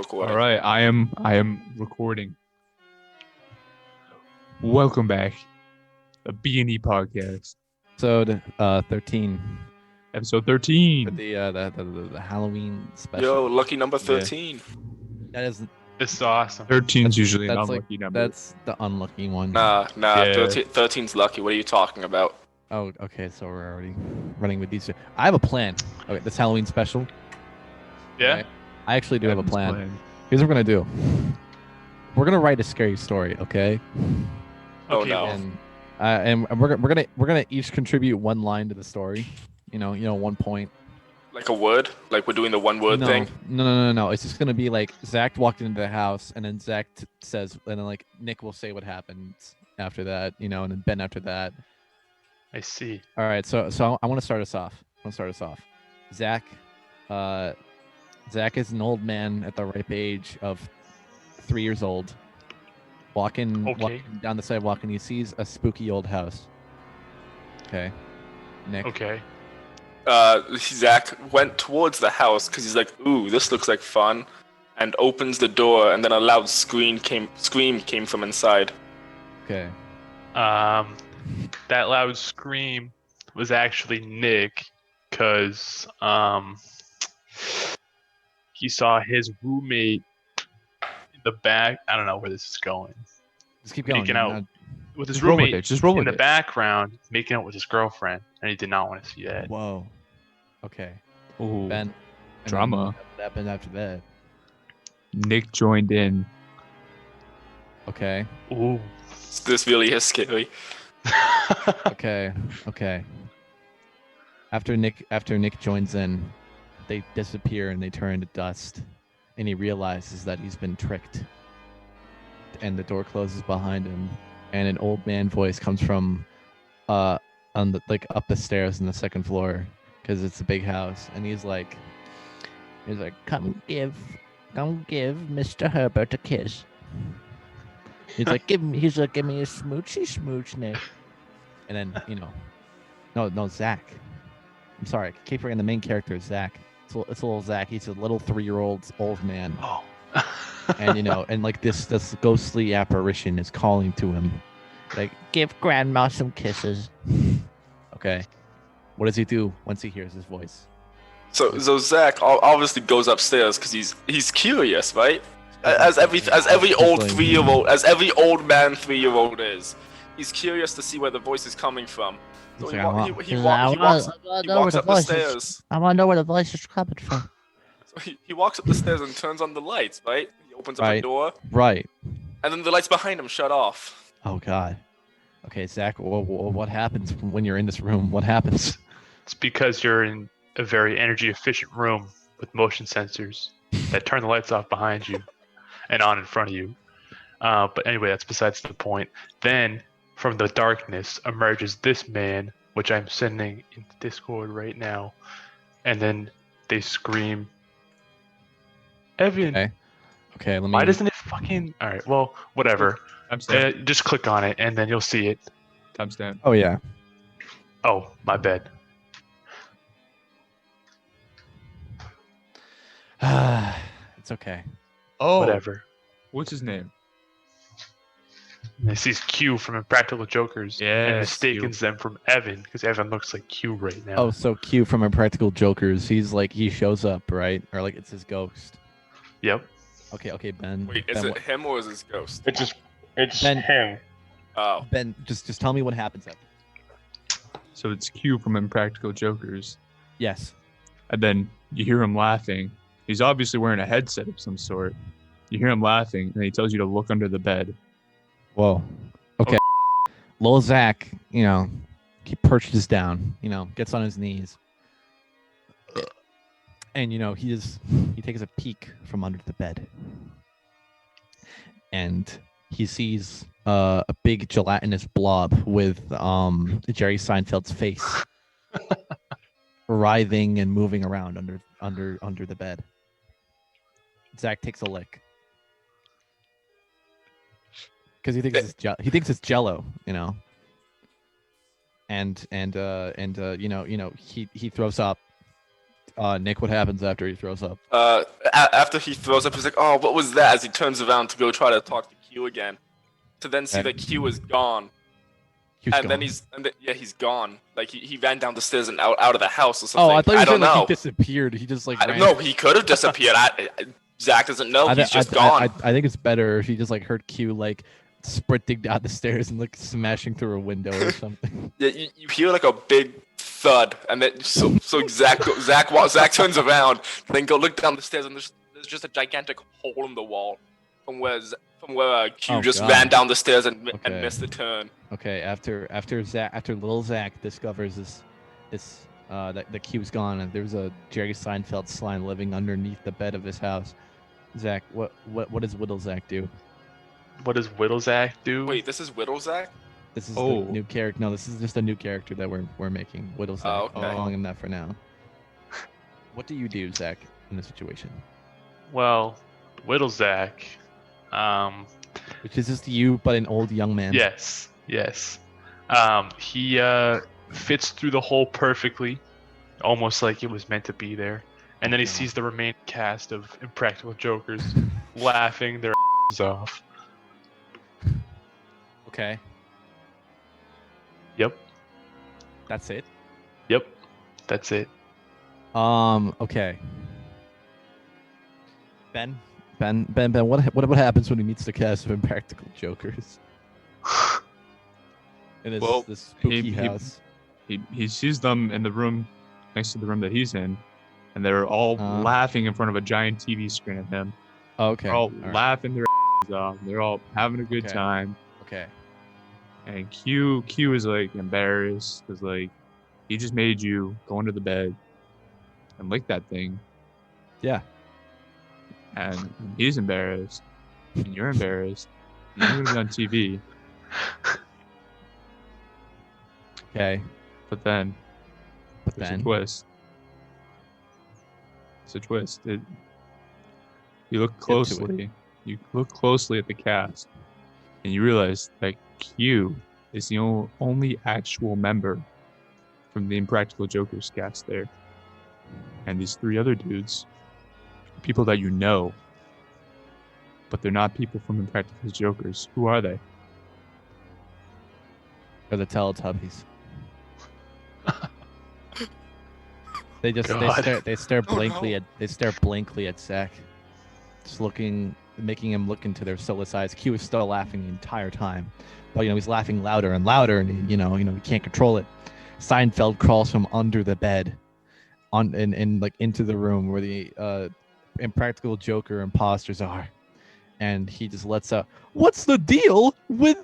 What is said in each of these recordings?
recording. All right, I am recording. Welcome back, the B&E podcast, Episode 13 episode for 13. the Halloween special. Yo, lucky number 13. That is This is awesome. 13 is usually an that's like unlucky number. that's the unlucky one. Nah, Yeah. 13's lucky. What are you talking about? Oh, okay. So we're already running with these two. I have a plan. Okay, this Halloween special. Yeah. okay, I actually do have a Evan's plan. Here's what we're gonna do. We're gonna write a scary story, okay? Oh, Okay, no. And we're gonna each contribute one line to the story. You know, 1 point. Like a word? Like we're doing the one word no, thing? No. It's just gonna be like Zach walked into the house, and then Zach says, and then like Nick will say what happens after that, and then Ben after that. I see. All right, so I want to start us off. Zach, Zach is an old man at the ripe age of 3 years old, walking down the sidewalk, and he sees a spooky old house. Okay, Nick. Okay. Zach went towards the house because he's like, ooh, this looks like fun, and opens the door, and then a loud scream came from inside. Okay. That loud scream was actually Nick, cause he saw his roommate in the back. I don't know where this is going. Just keep going. Making out with his Just roll with roommate it. Just roll in with the it. background, making out with his girlfriend, and he did not want to see that. Whoa. Okay. Ooh, Ben. and drama. then What happened after that? Nick joined in. Okay. Ooh. This really is scary. Okay. After Nick joins in, they disappear and they turn to dust, and he realizes that he's been tricked. And the door closes behind him, and an old man voice comes from on the up the stairs in the second floor, because it's a big house, and he's like, come give Mr. Herbert a kiss. He's like, give me a smoochy smooch, Nick. And then, no, Zach. I'm sorry, I keep forgetting the main character is Zach. It's a little Zach. He's a little 3-year-old old man. Oh. And, and like this ghostly apparition is calling to him. Like, give grandma some kisses. Okay. What does he do once he hears his voice? So Zach obviously goes upstairs because he's curious, right? As every old 3-year-old, as every old man 3-year-old is, he's curious to see where the voice is coming from. So he walks up the stairs. I want to know where the voice is coming from. So he walks up the stairs and turns on the lights, right? He opens up the door, Right. and then the lights behind him shut off. Oh, God. Okay, Zach, what happens when you're in this room? What happens? It's because you're in a very energy efficient room with motion sensors that turn the lights off behind you and on in front of you. But anyway, that's besides the point. Then from the darkness emerges this man, which I'm sending into Discord right now. And then they scream, Evan. Okay, let me. Why doesn't it fucking... All right, well, whatever. Timestamp. Just click on it and then you'll see it. Timestamp. Oh, yeah. Oh, my bad. It's okay. Oh, Whatever. What's his name? And he sees Q from Impractical Jokers and Yes, mistakes them from Evan because Evan looks like Q right now. Oh, so Q from Impractical Jokers. He shows up, right? Or like it's his ghost. Yep. Okay, Ben. Wait, Ben, is it him or is his ghost? It's Ben- him. Oh, Ben, just tell me what happens after. So it's Q from Impractical Jokers. Yes. And then you hear him laughing. He's obviously wearing a headset of some sort. You hear him laughing, and he tells you to look under the bed. Whoa. Okay. Lil Zach, he perches down, gets on his knees. And, he takes a peek from under the bed. And he sees a big gelatinous blob with Jerry Seinfeld's face writhing and moving around under the bed. Zach takes a lick. Because he thinks it's Jello, and he throws up, Nick, what happens after he throws up? After he throws up, he's like, "Oh, what was that?" As he turns around to go try to talk to Q again, to then see Okay. that Q is gone. Q's And gone. then he's gone. Like he ran down the stairs and out of the house or something. Oh, I thought you I said don't like know. he disappeared. He just like I ran. don't know. He could have disappeared. Zach doesn't know. He's just gone. I think it's better if he just like heard Q like sprinting down the stairs and like smashing through a window or something. Yeah, you hear like a big thud, and then so Zach turns around, then go look down the stairs, and there's just a gigantic hole in the wall from where Q Oh, just God. ran down the stairs and Okay. missed the turn. Okay, after little Zach discovers that the Q's gone and there's a Jerry Seinfeld slime living underneath the bed of his house. Zach, what does Whittle Zach do? What does Whittlezak do? Wait, this is Whittle Zach? This is Oh. the new character. No, this is just a new character that we're making. Whittle Zach. Oh, I'm okay. calling him that for now. What do you do, Zach, in this situation? Well, Whittlezak. Which is just you, but an old young man. Yes. He fits through the hole perfectly, almost like it was meant to be there. And then he Yeah. sees the remaining cast of Impractical Jokers laughing their off. Okay. Yep. That's it. Yep. That's it. Okay. Ben, what happens when he meets the cast of Impractical Jokers in this spooky he- house? He sees them in the room next to the room that he's in, and they're all laughing in front of a giant TV screen at him. Okay. They're all right. laughing their off. They're all having a good Okay. time. Okay. And Q is like embarrassed because like he just made you go under the bed and lick that thing, Yeah. and he's embarrassed, and you're embarrassed. And you're gonna be on TV, Okay. but then But there's then. a twist. It's a twist. You look Get to it. closely. You look closely at the cast, and you realize that Q is the only actual member from the Impractical Jokers cast there. And these three other dudes, people that you know, but they're not people from Impractical Jokers. Who are they? Or the Teletubbies. God. They stare Oh, blankly no. at Zach, just making him look into their soulless eyes. Q is still laughing the entire time, but he's laughing louder and louder, and he can't control it. Seinfeld crawls from under the bed, and like into the room where the Impractical Joker imposters are, and he just lets out, "What's the deal with?"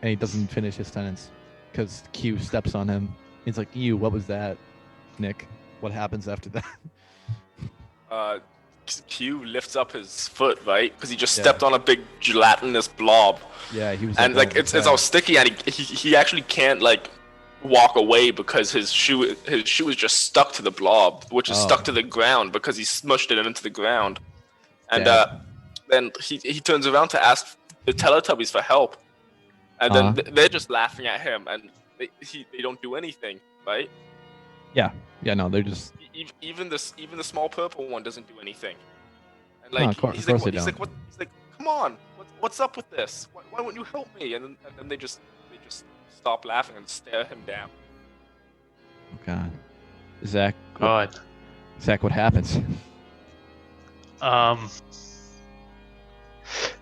And he doesn't finish his sentence because Q steps on him. He's like, "You, what was that, Nick? What happens after that?" Q lifts up his foot, right? Because he just Yeah. stepped on a big gelatinous blob, Yeah, he was. and like "Oh, it's okay." all sticky, and he actually can't like walk away because his shoe is just stuck to the blob, which is Oh. stuck to the ground because he smushed it into the ground. And Dad. then he turns around to ask the Teletubbies for help, and then they're just laughing at him, and they don't do anything, right? Yeah, no, they're just. Even the small purple one doesn't do anything. And No, like of course he's they like, don't. he's like, come on, what's up with this? Why won't you help me? And then they just stop laughing and stare him down. Oh God, Zach. God. Zach, what happens?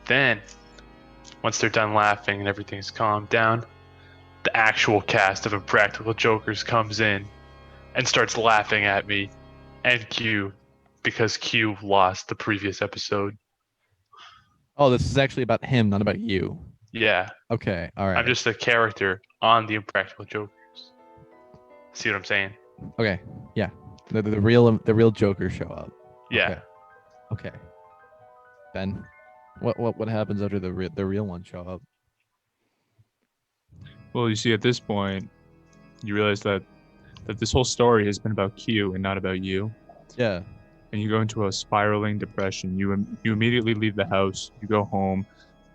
Then, once they're done laughing and everything's calmed down, the actual cast of Impractical Jokers comes in and starts laughing at me and Q because Q lost the previous episode. Oh, this is actually about him, not about you. Yeah, Okay, all right. I'm just a character on the Impractical Jokers. See what I'm saying? Okay, yeah. The real Joker show up. Yeah. Okay. Ben, what happens after the real one show up? Well, you see, at this point, you realize that this whole story has been about Q and not about you. Yeah. And you go into a spiraling depression. You immediately leave the house. You go home,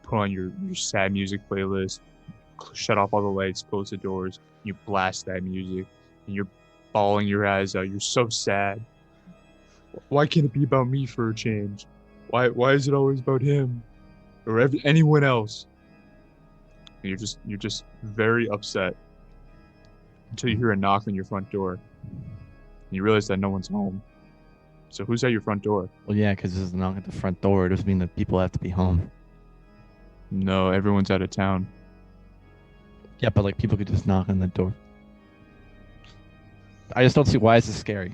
put on your sad music playlist, shut off all the lights, close the doors. You blast that music, and you're bawling your eyes out. You're so sad. Why can't it be about me for a change? Why is it always about him or anyone else? And you're just very upset until you hear a knock on your front door. And you realize that no one's home. So who's at your front door? Well, yeah, because there's a knock at the front door. It doesn't mean that people have to be home. No, everyone's out of town. Yeah, but like people could just knock on the door. I just don't see why is this scary.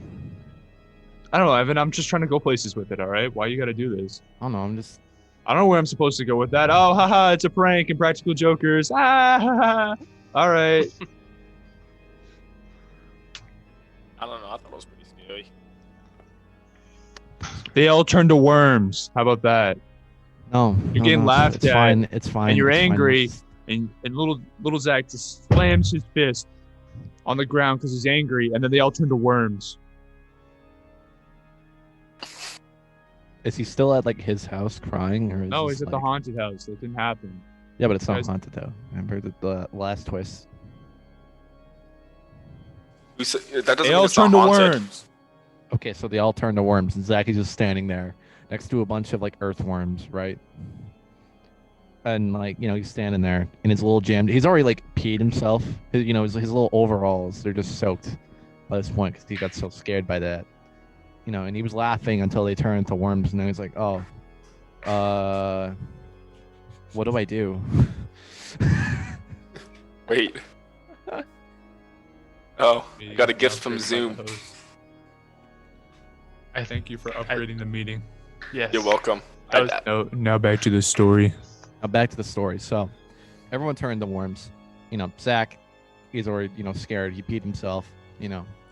I don't know, Evan. I'm just trying to go places with it, all right? Why you gotta do this? I don't know. I'm just. I don't know where I'm supposed to go with that. Oh, haha, it's a prank and practical jokers. Ah, ha, ha. All right. I don't know. I thought it was pretty scary. They all turn to worms. How about that? No. You're getting laughed it's at, Fine. It's fine. And you're it's fine. angry, and little Zach just slams his fist on the ground because he's angry, and then they all turn to worms. Is he still at like his house crying, or is No, this, he's at the haunted house. That didn't happen. Yeah, but it's not Guys- haunted though. Remember the last twist. That doesn't They mean all it's not turn to haunted. worms. Okay, so they all turn to worms, and Zach is just standing there next to a bunch of like earthworms, right? And like he's standing there in his little jam. He's already like peed himself. His little overalls, they're just soaked by this point because he got so scared by that. And he was laughing until they turned into worms, and then he's like, "Oh, what do I do?" Wait. Oh, I got a gift from Zoom. I Thank you for upgrading the meeting. Yes. You're welcome. That was- Now back to the story. Now back to the story. So, everyone turned to worms. Zach, he's already scared. He peed himself.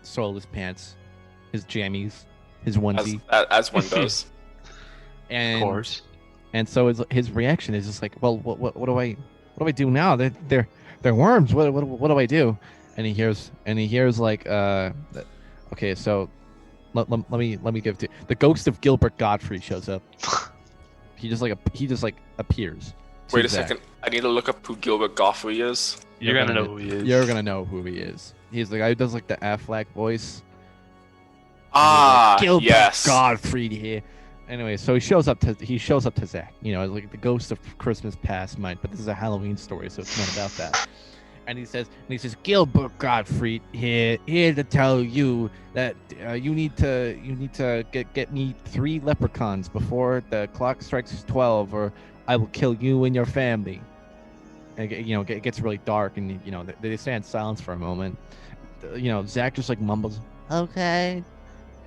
Soiled his pants, his jammies, his onesie, as one does. and of course. And so his reaction is just like, well, what do I do now? They're worms. What do I do? And he hears like okay, so let me give it to the ghost of Gilbert Godfrey shows up. he just appears. to Wait a Zach. second. I need to look up who Gilbert Godfrey is. You're gonna know who he is. You're gonna know who he is. He's the guy who does like the Affleck voice. Ah, Gilbert yes. Godfrey here. Anyway, so he shows up to Zach. Like the ghost of Christmas past might, but this is a Halloween story, so it's not about that. And he says, Gilbert Godfrey here to tell you that you need to get me 3 leprechauns before the clock strikes 12, or I will kill you and your family. And it gets really dark, and they stand in silence for a moment. Zach just like mumbles, "Okay,"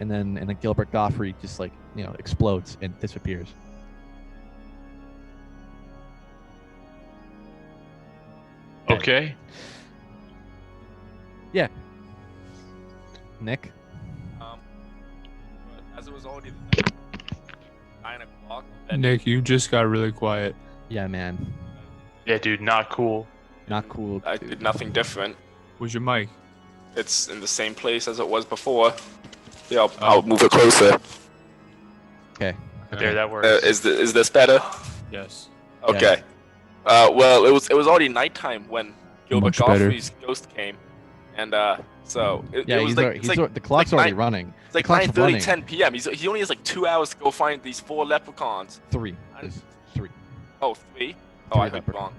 and then Gilbert Godfrey just like explodes and disappears. Okay. Nick. As it was already 9 o'clock. Nick, you just got really quiet. Yeah, man. Yeah, dude, not cool. Not cool. I dude. did nothing different. Where's your mic? It's in the same place as it was before. Yeah, I'll move it closer. Okay. There, that works. Is this better? Yes. Okay. Well, it was already nighttime when Gilbert Much better. Godfrey's ghost came, and so it Yeah, was the clock's already running. It's like The clock's 9:30, running. 10 p.m. He only has like 2 hours to go find these 4 leprechauns. 3. There's 3. Oh, 3? Oh, I heard leprechauns. wrong.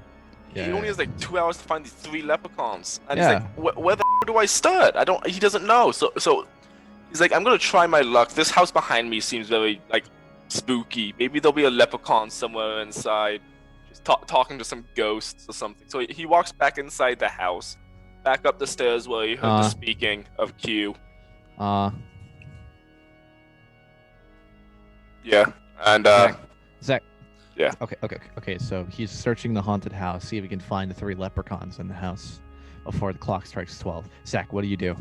Yeah, He only yeah. has like 2 hours to find these 3 leprechauns, and Yeah. he's like, "Where the do I start? I don't." He doesn't know. So he's like, "I'm gonna try my luck. This house behind me seems very like spooky. Maybe there'll be a leprechaun somewhere inside, just talking to some ghosts or something." So he walks back inside the house, back up the stairs where he heard the speaking of Q. Yeah, and Zach. Yeah. Okay. So he's searching the haunted house, see if he can find the 3 leprechauns in the house before the clock strikes 12. Zach, what do you do?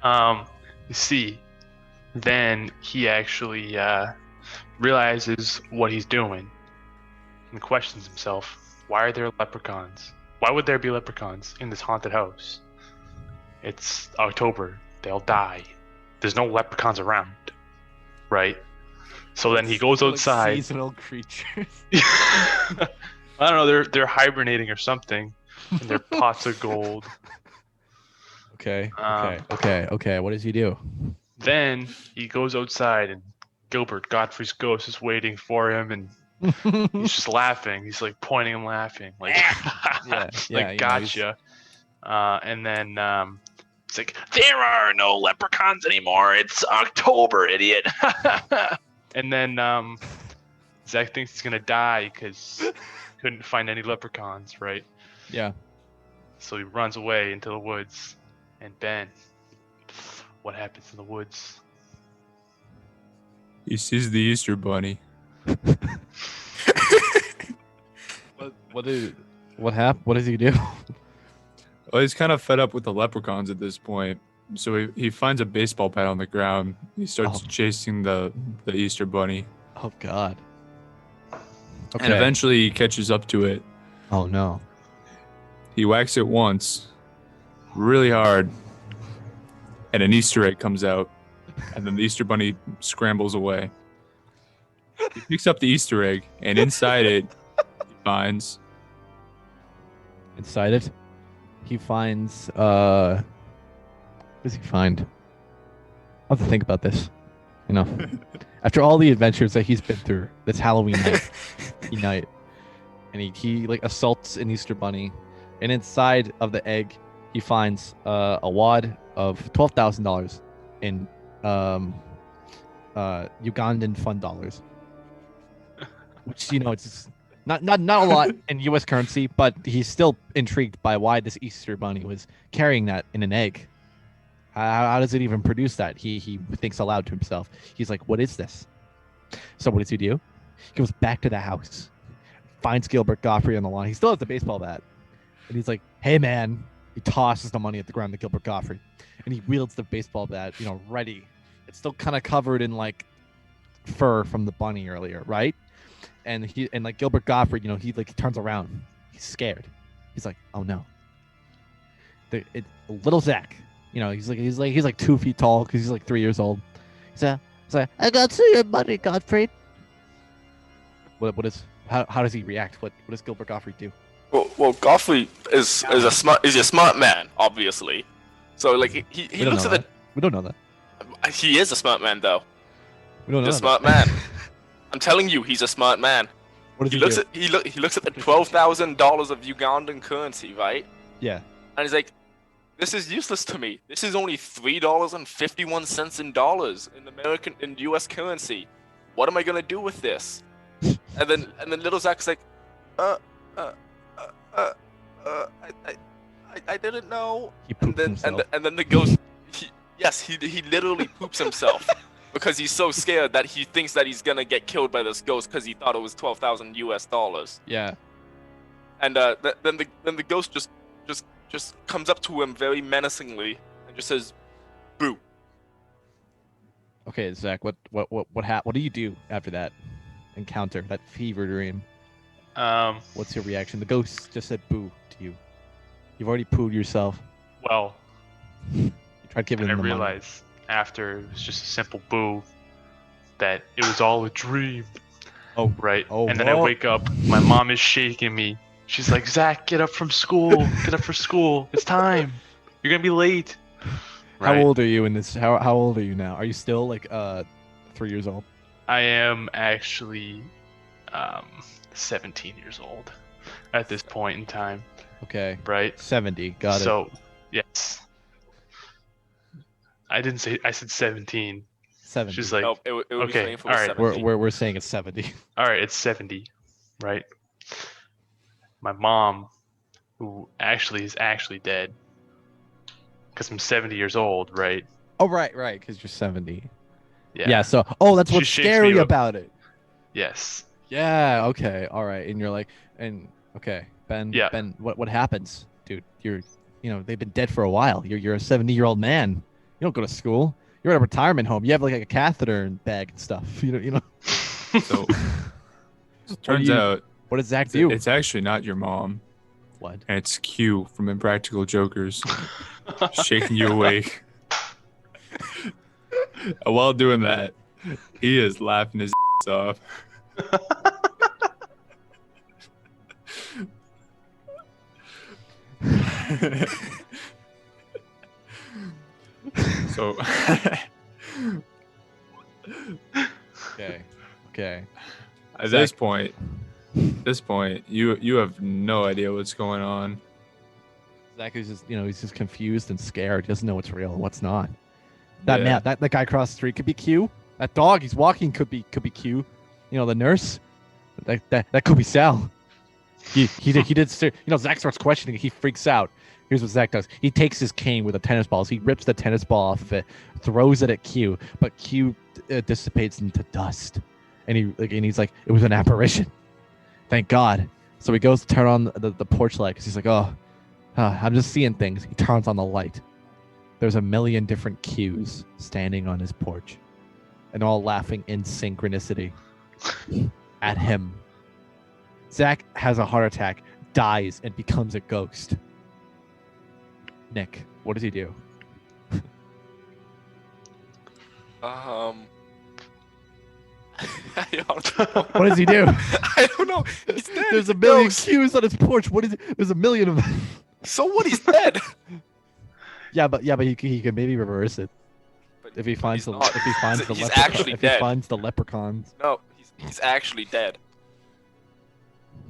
You see, then he actually realizes what he's doing and questions himself. Why are there leprechauns? Why would there be leprechauns in this haunted house? It's October. They'll die. There's no leprechauns around, right? So then he goes outside. Seasonal creatures. I don't know. They're hibernating or something in their pots of gold. Okay. Um, Okay. What does he do? Then he goes outside, and Gilbert Godfrey's ghost is waiting for him, and he's just laughing. He's like pointing and laughing, like, Yeah. like gotcha. And then it's like, there are no leprechauns anymore. It's October, idiot. And then Zach thinks he's gonna die because he couldn't find any leprechauns, right? Yeah. So he runs away into the woods. And Ben, what happens in the woods? He sees the Easter Bunny. What happened? What does he do? Well, he's kind of fed up with the leprechauns at this point. So he finds a baseball bat on the ground. He starts chasing the Easter Bunny. Oh God. Okay. And eventually he catches up to it. Oh no. He whacks it once, really hard, and an Easter egg comes out. And then the Easter Bunny scrambles away. He picks up the Easter egg, and inside it, he finds... Inside it, he finds what does he find? I'll have to think about this. You know, after all the adventures that he's been through this Halloween night, and he like assaults an Easter Bunny, and inside of the egg, he finds a wad of $12,000 in Ugandan fund dollars, which it's not a lot in U.S. currency, but he's still intrigued by why this Easter Bunny was carrying that in an egg. How does it even produce that? He thinks aloud to himself. He's like, "What is this?" So what does he do? He goes back to the house, finds Gilbert Godfrey on the lawn. He still has the baseball bat, and he's like, "Hey man!" He tosses the money at the ground to Gilbert Godfrey, and he wields the baseball bat, ready. It's still kind of covered in like fur from the bunny earlier, right? And like Gilbert Godfrey, he like turns around. He's scared. He's like, "Oh no!" Little Zach, he's like 2 feet tall because he's like 3 years old. He's like, "I got to see your money, Godfrey." How does he react? What does Gilbert Godfrey do? Well, Godfrey is a smart man, obviously. So like he looks at We don't know that. He is a smart man though. We don't know He's a smart man. I'm telling you, he's a smart man. What does He do? looks at the $12,000 of Ugandan currency, right? Yeah. And he's like, "This is useless to me. This is only $3.51 in dollars in U.S. currency. What am I gonna do with this?" And then little Zach's like, I didn't know. He poops himself. And then the ghost, he literally poops himself because he's so scared that he thinks that he's gonna get killed by this ghost because he thought it was $12,000. Yeah. And then the ghost just comes up to him very menacingly and just says, "Boo." Okay, Zach. What do you do after that encounter, that fever dream? What's your reaction? The ghost just said "boo" to you. You've already pooed yourself. Well, You tried giving I him the money. realized after it was just a simple boo that it was all a dream. Oh, Right. Oh, And then I whoa. wake up, my mom is shaking me. She's like, "Zach, get up from school. Get up for school. It's time. You're gonna be late." How Right? old are you in this? How old are you now? Are you still like 3 years old? I am actually 17 years old at this point in time, Okay. right? 70. Got it. So, yes. I didn't say, I said 17. 70. She's like, No, it would be okay, funny if it was alright. 17. we're saying it's 70. all right, it's 70, right? My mom, who is actually dead, because I'm 70 years old, right? Oh, right, because you're 70. Yeah. Yeah. So, that's She what's shakes scary me up. about it. Yes. Yeah. Okay. All right. And you're like, okay, Ben. Yeah. Ben, what happens, dude? They've been dead for a while. You're a 70-year-old man. You don't go to school. You're at a retirement home. You have like a catheter and bag and stuff. You know. So turns out What does Zach do? it's actually not your mom, What? and it's Q from Impractical Jokers shaking you awake. And while doing that, he is laughing his off. So Okay. Okay. at Zach- this point, you have no idea what's going on. Zach is just, he's just confused and scared. He doesn't know what's real and what's not. That Yeah. man, that guy across the street could be Q. That dog he's walking could be Q. The nurse, that could be Sal. He did. Zach starts questioning. He freaks out. Here's what Zach does. He takes his cane with the tennis balls. He rips the tennis ball off of it, throws it at Q, but Q dissipates into dust. And he's like, it was an apparition. Thank God. So he goes to turn on the porch light because he's like, I'm just seeing things. He turns on the light. There's a million different Qs standing on his porch, and all laughing in synchronicity at him. Zach has a heart attack, dies, and becomes a ghost. Nick, what does he do? I don't know. What does he do? I don't know. He's dead. There's He's a million ghost. Qs on his porch. What is it? There's a million of them. So what? He's dead. Yeah, but he could maybe reverse it But if he finds he's the not. if he finds the He's leprechaun, actually if dead. he finds the leprechauns. No, he's actually dead.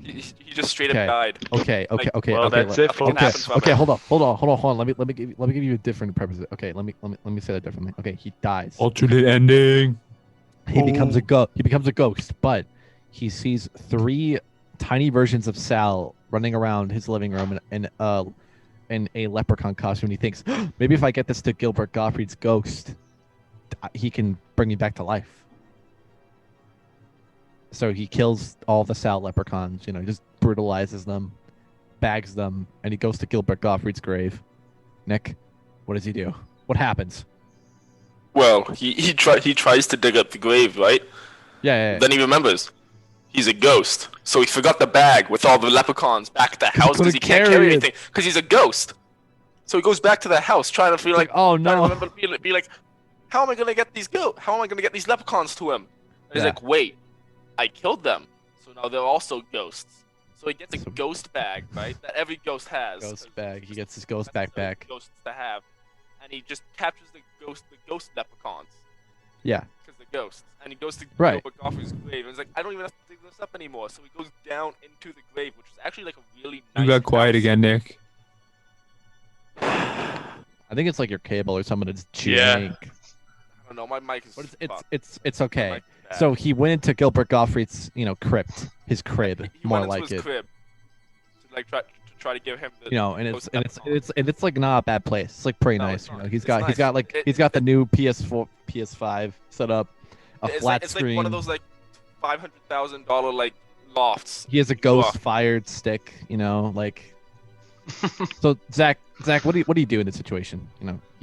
He just straight Okay. up died. Okay. Well, that's it, folks. Nothing happens from Okay, it. hold on. Let me give you a different purpose. Okay, let me say that differently. Okay, he dies. Alternate ending. He becomes a ghost, but he sees 3 tiny versions of Sal running around his living room in a leprechaun costume. He thinks, maybe if I get this to Gilbert Gottfried's ghost, he can bring me back to life. So he kills all the Sal leprechauns, he just brutalizes them, bags them, and he goes to Gilbert Gottfried's grave. Nick, what does he do? What happens? Well, he tries to dig up the grave, right? Yeah. Then he remembers he's a ghost, so he forgot the bag with all the leprechauns back at the house because he can't couldn't carry carry it. anything because he's a ghost. So he goes back to the house trying to feel like, oh trying to no. remember, be like, how am I gonna get these How am I gonna get these leprechauns to him? And he's Yeah. like, wait, I killed them, so now they're also ghosts. So he gets a So- ghost bag, right? That every ghost has. Ghost bag. He gets his ghost That's the backpack. Ghosts to have, and he just captures the ghost leprechauns. Yeah. Because the ghosts, and he goes to Right. Gilbert Gottfried's grave, and he's like, I don't even have to dig this up anymore. So he goes down into the grave, which is actually like a really nice. You got quiet house. again, Nick. I think it's like your cable or something that's Yeah. jank. I don't know. My mic is. But fucked. it's My okay. mic is bad. So he went into Gilbert Gottfried's, crypt, his crib, he more went into like his it. crib to try to give him the. And ghost it's leprechaun. it's like not a bad place. It's like pretty No, nice. it's not. He's It's got nice. he's got the new PS4, PS5 set up, a It's flat like, it's screen. like one of those like $500,000 like lofts. He has a ghost fired stick. Like. So Zach, what do you do in this situation?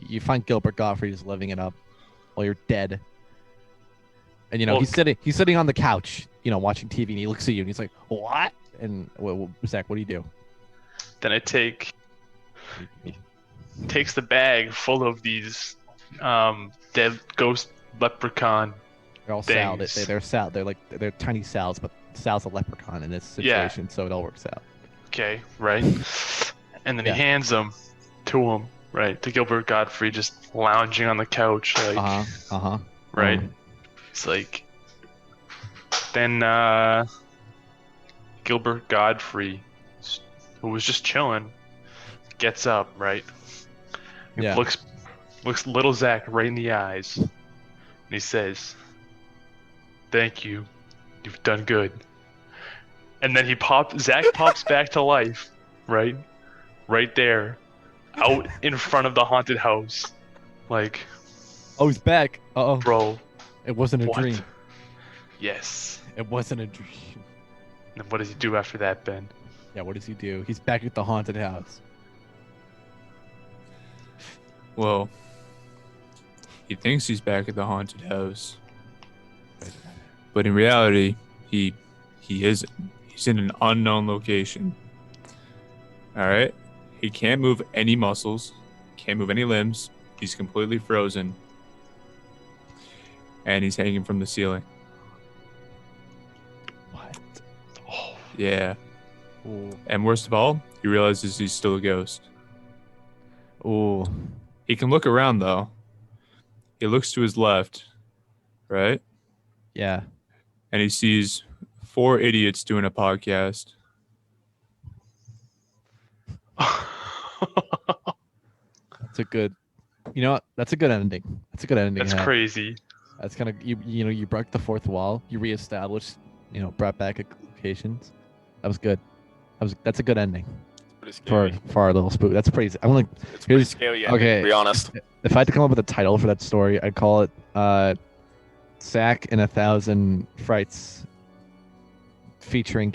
You find Gilbert Gottfried is living it up while you're dead, and Well, he's sitting on the couch, watching TV, and he looks at you and he's like, "What?" And Zach, what do you do? Then I takes the bag full of these dead ghost leprechaun. They're all Sal. Things. They're Sal. They're tiny Sals, but Sal's a leprechaun in this Yeah. situation, so it all works out. Okay, right. And then Yeah. he hands them to him, right? To Gilbert Gottfried, just lounging on the couch, like, right. It's like, then Gilbert Godfrey, who was just chilling, gets up, right? He Yeah. looks little Zach right in the eyes, and he says, "Thank you, you've done good." And then Zach pops back to life, right there, out in front of the haunted house, like, Oh, he's back. Uh-oh. bro, It wasn't a what? dream. Yes. It wasn't a dream. And what does he do after that, Ben? Yeah, what does he do? He's back at the haunted house. Well, he thinks he's back at the haunted house, but in reality, he isn't. He's in an unknown location. All right, he can't move any muscles, can't move any limbs. He's completely frozen, and he's hanging from the ceiling. What? Oh, Yeah, Ooh. and worst of all, he realizes he's still a ghost. Ooh. He can look around though, he looks to his left, right? Yeah. And he sees 4 idiots doing a podcast. That's a good. You know what? That's a good ending. That's a good ending. That's Hap. crazy. That's kind of you broke the fourth wall. You reestablished. Brought back locations. That was good. That's a good ending Pretty for scary. our little spook. That's pretty. I'm like, It's pretty here's- scary. Ending, okay. To be honest. If I had to come up with a title for that story, I'd call it "Sack and 1,000 Frights," featuring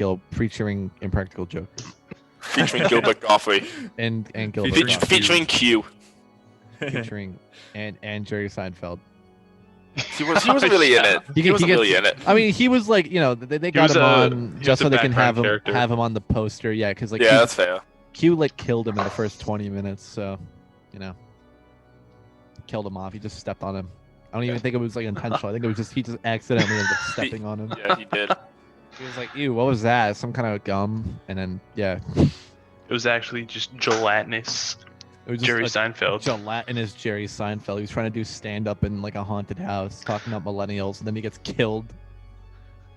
Impractical Jokers Featuring Gilbert Gottfried. and Gilbert Featuring- Gottfried. Featuring Q. featuring and Jerry Seinfeld. He wasn't really in it. He wasn't really in it. I mean, he was like, they got was him a- on he just was so a they can have background him character. on the poster. Yeah, because like Yeah, that's fair. Q like killed him in the first 20 minutes. So, killed him off. He just stepped on him. I don't even think it was like intentional. I think it was just he just accidentally ended up stepping on him. Yeah, he did. He was like, "Ew, what was that? Some kind of gum?" And then yeah, It was actually just gelatinous it was just Jerry a Seinfeld. gelatinous Jerry Seinfeld. He was trying to do stand up in like a haunted house, talking about millennials, and then he gets killed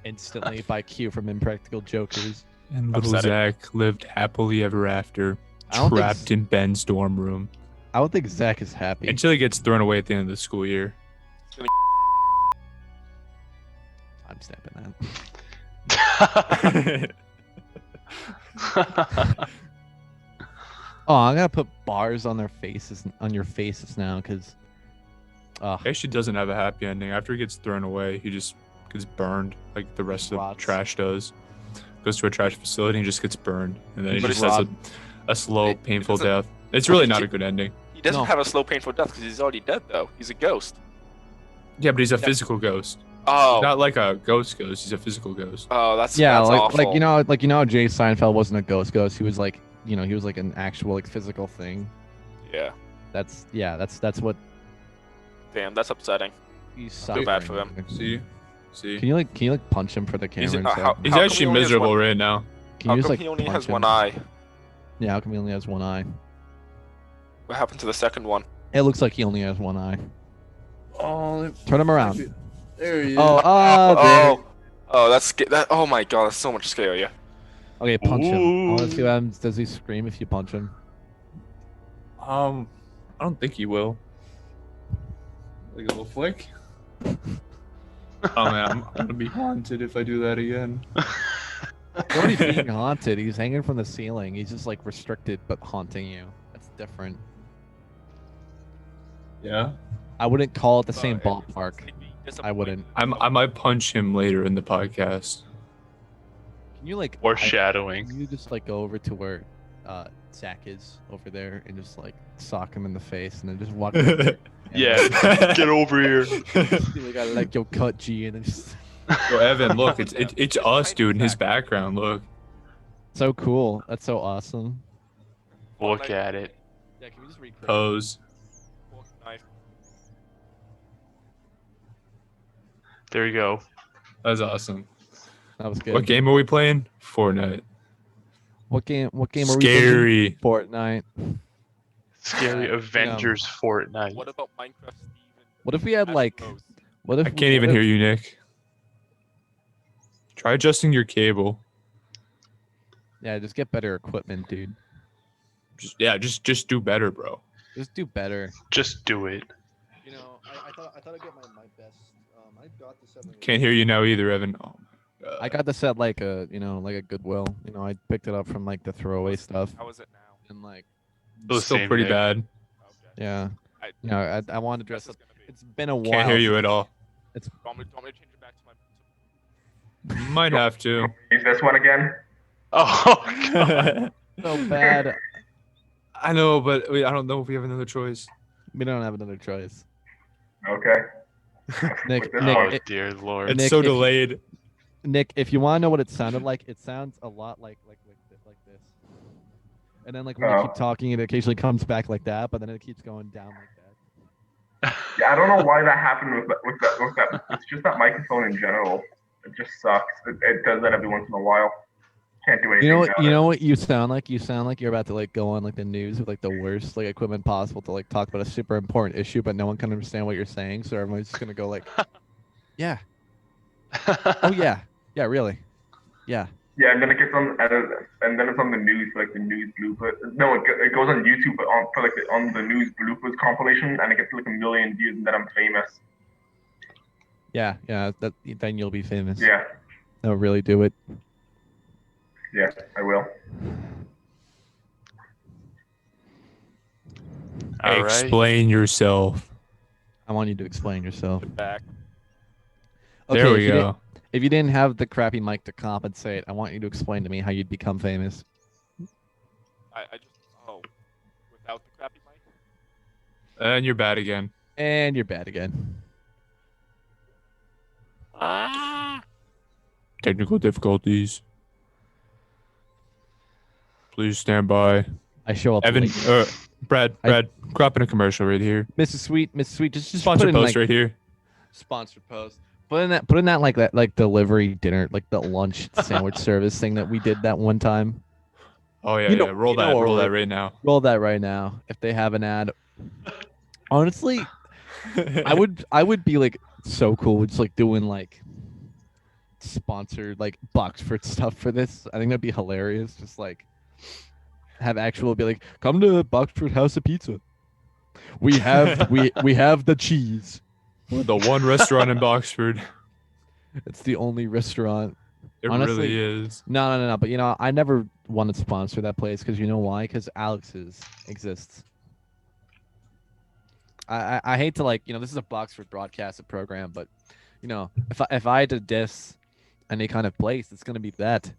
instantly by Q from Impractical Jokers. And little Upsetting. Zach lived happily ever after, I don't think trapped in Ben's dorm room I don't think Zach is happy. until he gets thrown away at the end of the school year. I'm snapping that. Oh, I'm gonna put bars on your faces now, because. He actually doesn't have a happy ending. After he gets thrown away, he just gets burned like the rest of the Rots. trash does. Goes to a trash facility and just gets burned. And then he But just it's has a slow, It painful doesn't- death. It's really not a good ending. He doesn't No. have a slow, painful death because he's already dead, though. He's a ghost. Yeah, but he's a Yeah. physical ghost. Oh, Not like a ghost ghost. He's a physical ghost. that's Yeah, that's like awful. how Jay Seinfeld wasn't a ghost. He was like, he was like an actual like physical thing. Yeah, That's what damn, that's upsetting. he's Feel bad for him. suffering. See? Can you punch him for the camera? He's- and how- stuff? He's How come actually he only has miserable one- right now. Can How you come just, like, he only punch has him? one eye? Yeah, how come he only has one eye? What happened to the second one? It looks like he only has one eye. Oh, Turn him around. there he is. Oh, That. Oh my god, that's so much scarier. okay, punch him. I want to Ooh. see what happens. Does he scream if you punch him? I don't think he will. Like a little flick. Oh man, I'm gonna be haunted if I do that again. He's already being haunted. He's hanging from the ceiling. He's just like restricted but haunting you. That's different. Yeah. I wouldn't call it the same It- ballpark. it'd be I disappointing. wouldn't. I might punch him later in the podcast. Can you like Foreshadowing. Can you just like go over to where Zach is over there and just like sock him in the face and then just walk? over Yeah, get over here. We gotta like yo cut G and then just Yo, Evan, look, it's us, dude, in his background. Look. so cool. That's so awesome. Look at it. Yeah, can we just recreate? Pose. Knife. There you go. That's awesome. That was good. What game are we playing? Fortnite. What game? What game are we Scary. playing? Fortnite. Scary Avengers Fortnite. What about Minecraft Steven? What if we had as like? ghost? What if I can't even hear you, Nick. Try adjusting your cable. Yeah, just get better equipment, dude. Just do better, bro. Just do better. Just do it. You know, I thought I'd get my best. I got this at Can't hear you now either, Evan. Oh my God. I got this at like a like a Goodwill. I picked it up from like the throwaway stuff How is it now? and like It's still Same, pretty Nick. bad. Okay. yeah. I wanted to dress up. It's been a while. Can't hear you at all. Want me to change it back to my? Might have to. Use this one again. Oh, God. So bad. I know, but I don't know if we have another choice. We don't have another choice. Okay. Nick, With this Nick, one. Oh, it- dear Lord. It's Nick, so if- delayed. Nick, if you want to know what it sounded like, it sounds a lot like this. And then like when you Oh. keep talking, it occasionally comes back like that, but then it keeps going down like that. Yeah, I don't know why that happened with that. It's just that microphone in general. It just sucks. It does that every once in a while. Can't do anything. You know what? about You it. know what you sound like? You sound like you're about to like go on like the news with like the worst like equipment possible to like talk about a super important issue, but no one can understand what you're saying. So everyone's just gonna go like, "Yeah, oh yeah, yeah, really, yeah." Yeah, and then it gets on, and then it's on the news, like the news blooper. No, it goes on YouTube, but on for like on the news bloopers compilation, and it gets like 1 million views, and then I'm famous. Yeah, yeah. That then you'll be famous. Yeah, They'll really do it. yeah, I will. All right. Explain yourself. I want you to explain yourself. Back. Okay, There if we you go. if you didn't have the crappy mic to compensate, I want you to explain to me how you'd become famous. I just without the crappy mic. And you're bad again. And you're bad again. Technical difficulties. Please stand by. I show up Evan, late. Brad, crop in a commercial right here. Mrs. Sweet, just put Sponsor in post like right here. sponsored post. Put in that like delivery dinner, like the lunch sandwich service thing that we did that one time. Oh yeah, You know- yeah. Roll you know what roll we're- that right now. Roll that right now. If they have an ad, honestly, I would be like so cool with just like doing like sponsored like Boxford stuff for this. I think that'd be hilarious. Just like have actual be like, come to Boxford House of Pizza. We have we have the cheese. We're the one restaurant in Boxford. It's the only restaurant. It Honestly, really is. No. But you know, I never wanted to sponsor that place because you know why? Because Alex's exists. I hate to like, you know, this is a Boxford broadcasted program, but you know, if I had to diss any kind of place, it's gonna be that.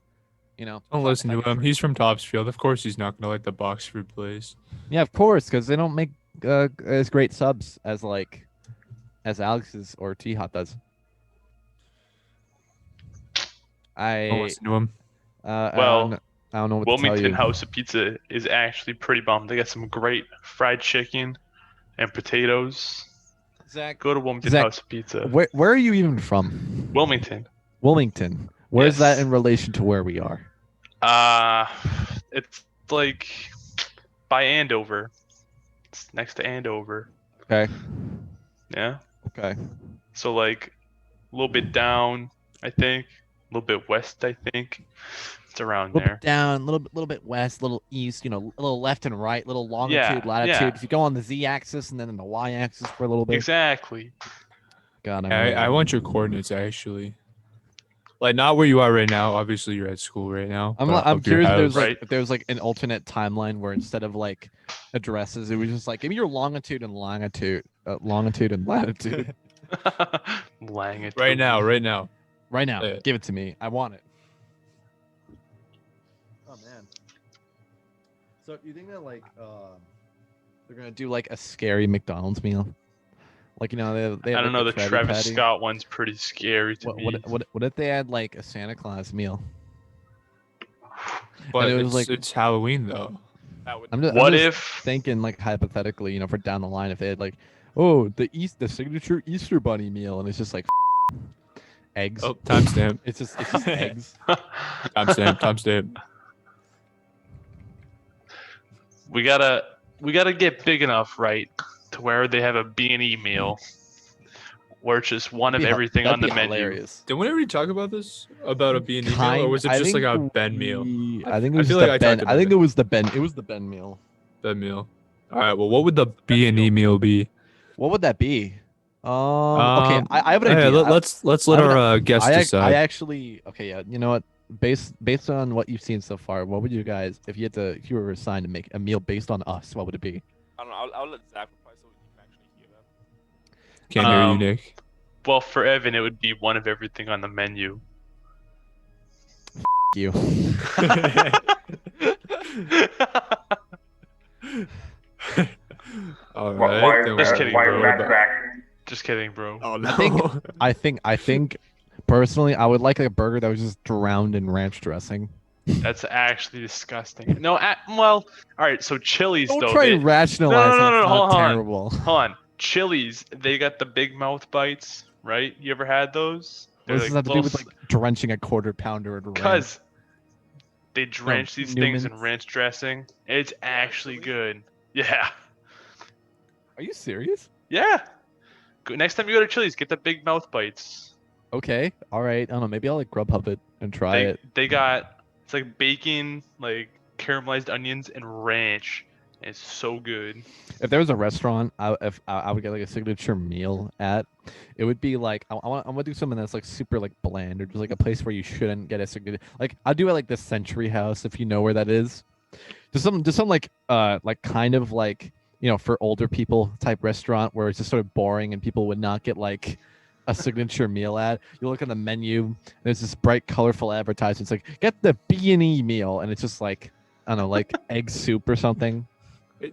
You know. Don't fuck listen to him. Boxford. He's from Topsfield. Of course, he's not gonna like the Boxford place. Yeah, of course, because they don't make as great subs as like as Alex's or T Hot does. Don't I listen to him. Well, I don't know what to tell Wilmington you. House of Pizza is actually pretty bomb. They got some great fried chicken and potatoes. Zach, Go to Wilmington Zach, House of Pizza. where are you even from? Wilmington. Wilmington. Where's that Yes. in relation to where we are? It's like by Andover. It's next to Andover. Okay. Yeah. Okay. So like a little bit down, I think. A little bit west, I think. It's around A little there. bit down, little bit west, little east, you know, a little left and right, little longitude, Yeah, latitude. yeah. If you go on the z-axis and then in the y-axis for a little bit. Exactly. God, I want your coordinates actually. Like not where you are right now. Obviously, you're at school right now. I'm but I'm of your curious if house. there's like an alternate timeline where instead of like addresses, it was just like give me your longitude and latitude. Lang Right now. Right now, Yeah. give it to me. I want it. Oh man. So you think that like they're gonna do like a scary McDonald's meal? Like you know they have, I don't like, know. The Krabby Travis Patty. Scott one's pretty scary to me. What if they had like a Santa Claus meal? But And it was it's Halloween though. That would. I'm What just if thinking like hypothetically, you know, for down the line, if they had like, oh, the signature Easter Bunny meal, and it's just like eggs. Oh, timestamp. It's just eggs. Timestamp. we gotta get big enough, right, to where they have a B&E meal, where it's just one of That'd be everything on the that'd be menu. hilarious. Did we already talk about this? About a B&E meal, or was it I just like think a Ben meal? I think it I was feel just like the I Ben. talked I about think it. it was the Ben. It was the Ben meal. Ben meal. All right. Well, what would the B&E meal be? What would that be? Okay, I have an hey, idea. let's let I have our guest decide. I actually okay, yeah. You know what? Based on what you've seen so far, what would you guys if you were assigned to make a meal based on us? What would it be? I don't know. I'll let Zach reply so we can actually hear that. Can't hear you, Um, Nick. Well, for Evan, it would be one of everything on the menu. You. All Why, right. why, then Just we're- kidding, why bro. is that Zach? Just kidding, bro. Oh no. I think personally, I would like a burger that was just drowned in ranch dressing. That's actually disgusting. No, well, all right. So Chili's Don't though. try they- to rationalize. No, how it's hold not on. terrible. Hold on. Chili's, they got the big mouth bites, right? You ever had those? What does this have to do with like drenching a quarter pounder in ranch? Because They drench these things in ranch dressing. It's actually good. Yeah. Are you serious? Yeah. Next time you go to Chili's, get the big mouth bites. Okay. All right. I don't know. Maybe I'll like Grubhub it and try it. They got it's like bacon, like caramelized onions and ranch. And it's so good. If there was a restaurant, I would get like a signature meal at, it would be like I want to do something that's like super like bland, or just like a place where you shouldn't get a signature. Like I'll do it like the Century House, if you know where that is. Just some like kind of like, you know, for older people type restaurant where it's just sort of boring and people would not get like a signature meal at. You look at the menu, there's this bright, colorful advertisement. It's like, get the B&E meal, and it's just like, I don't know, like egg soup or something.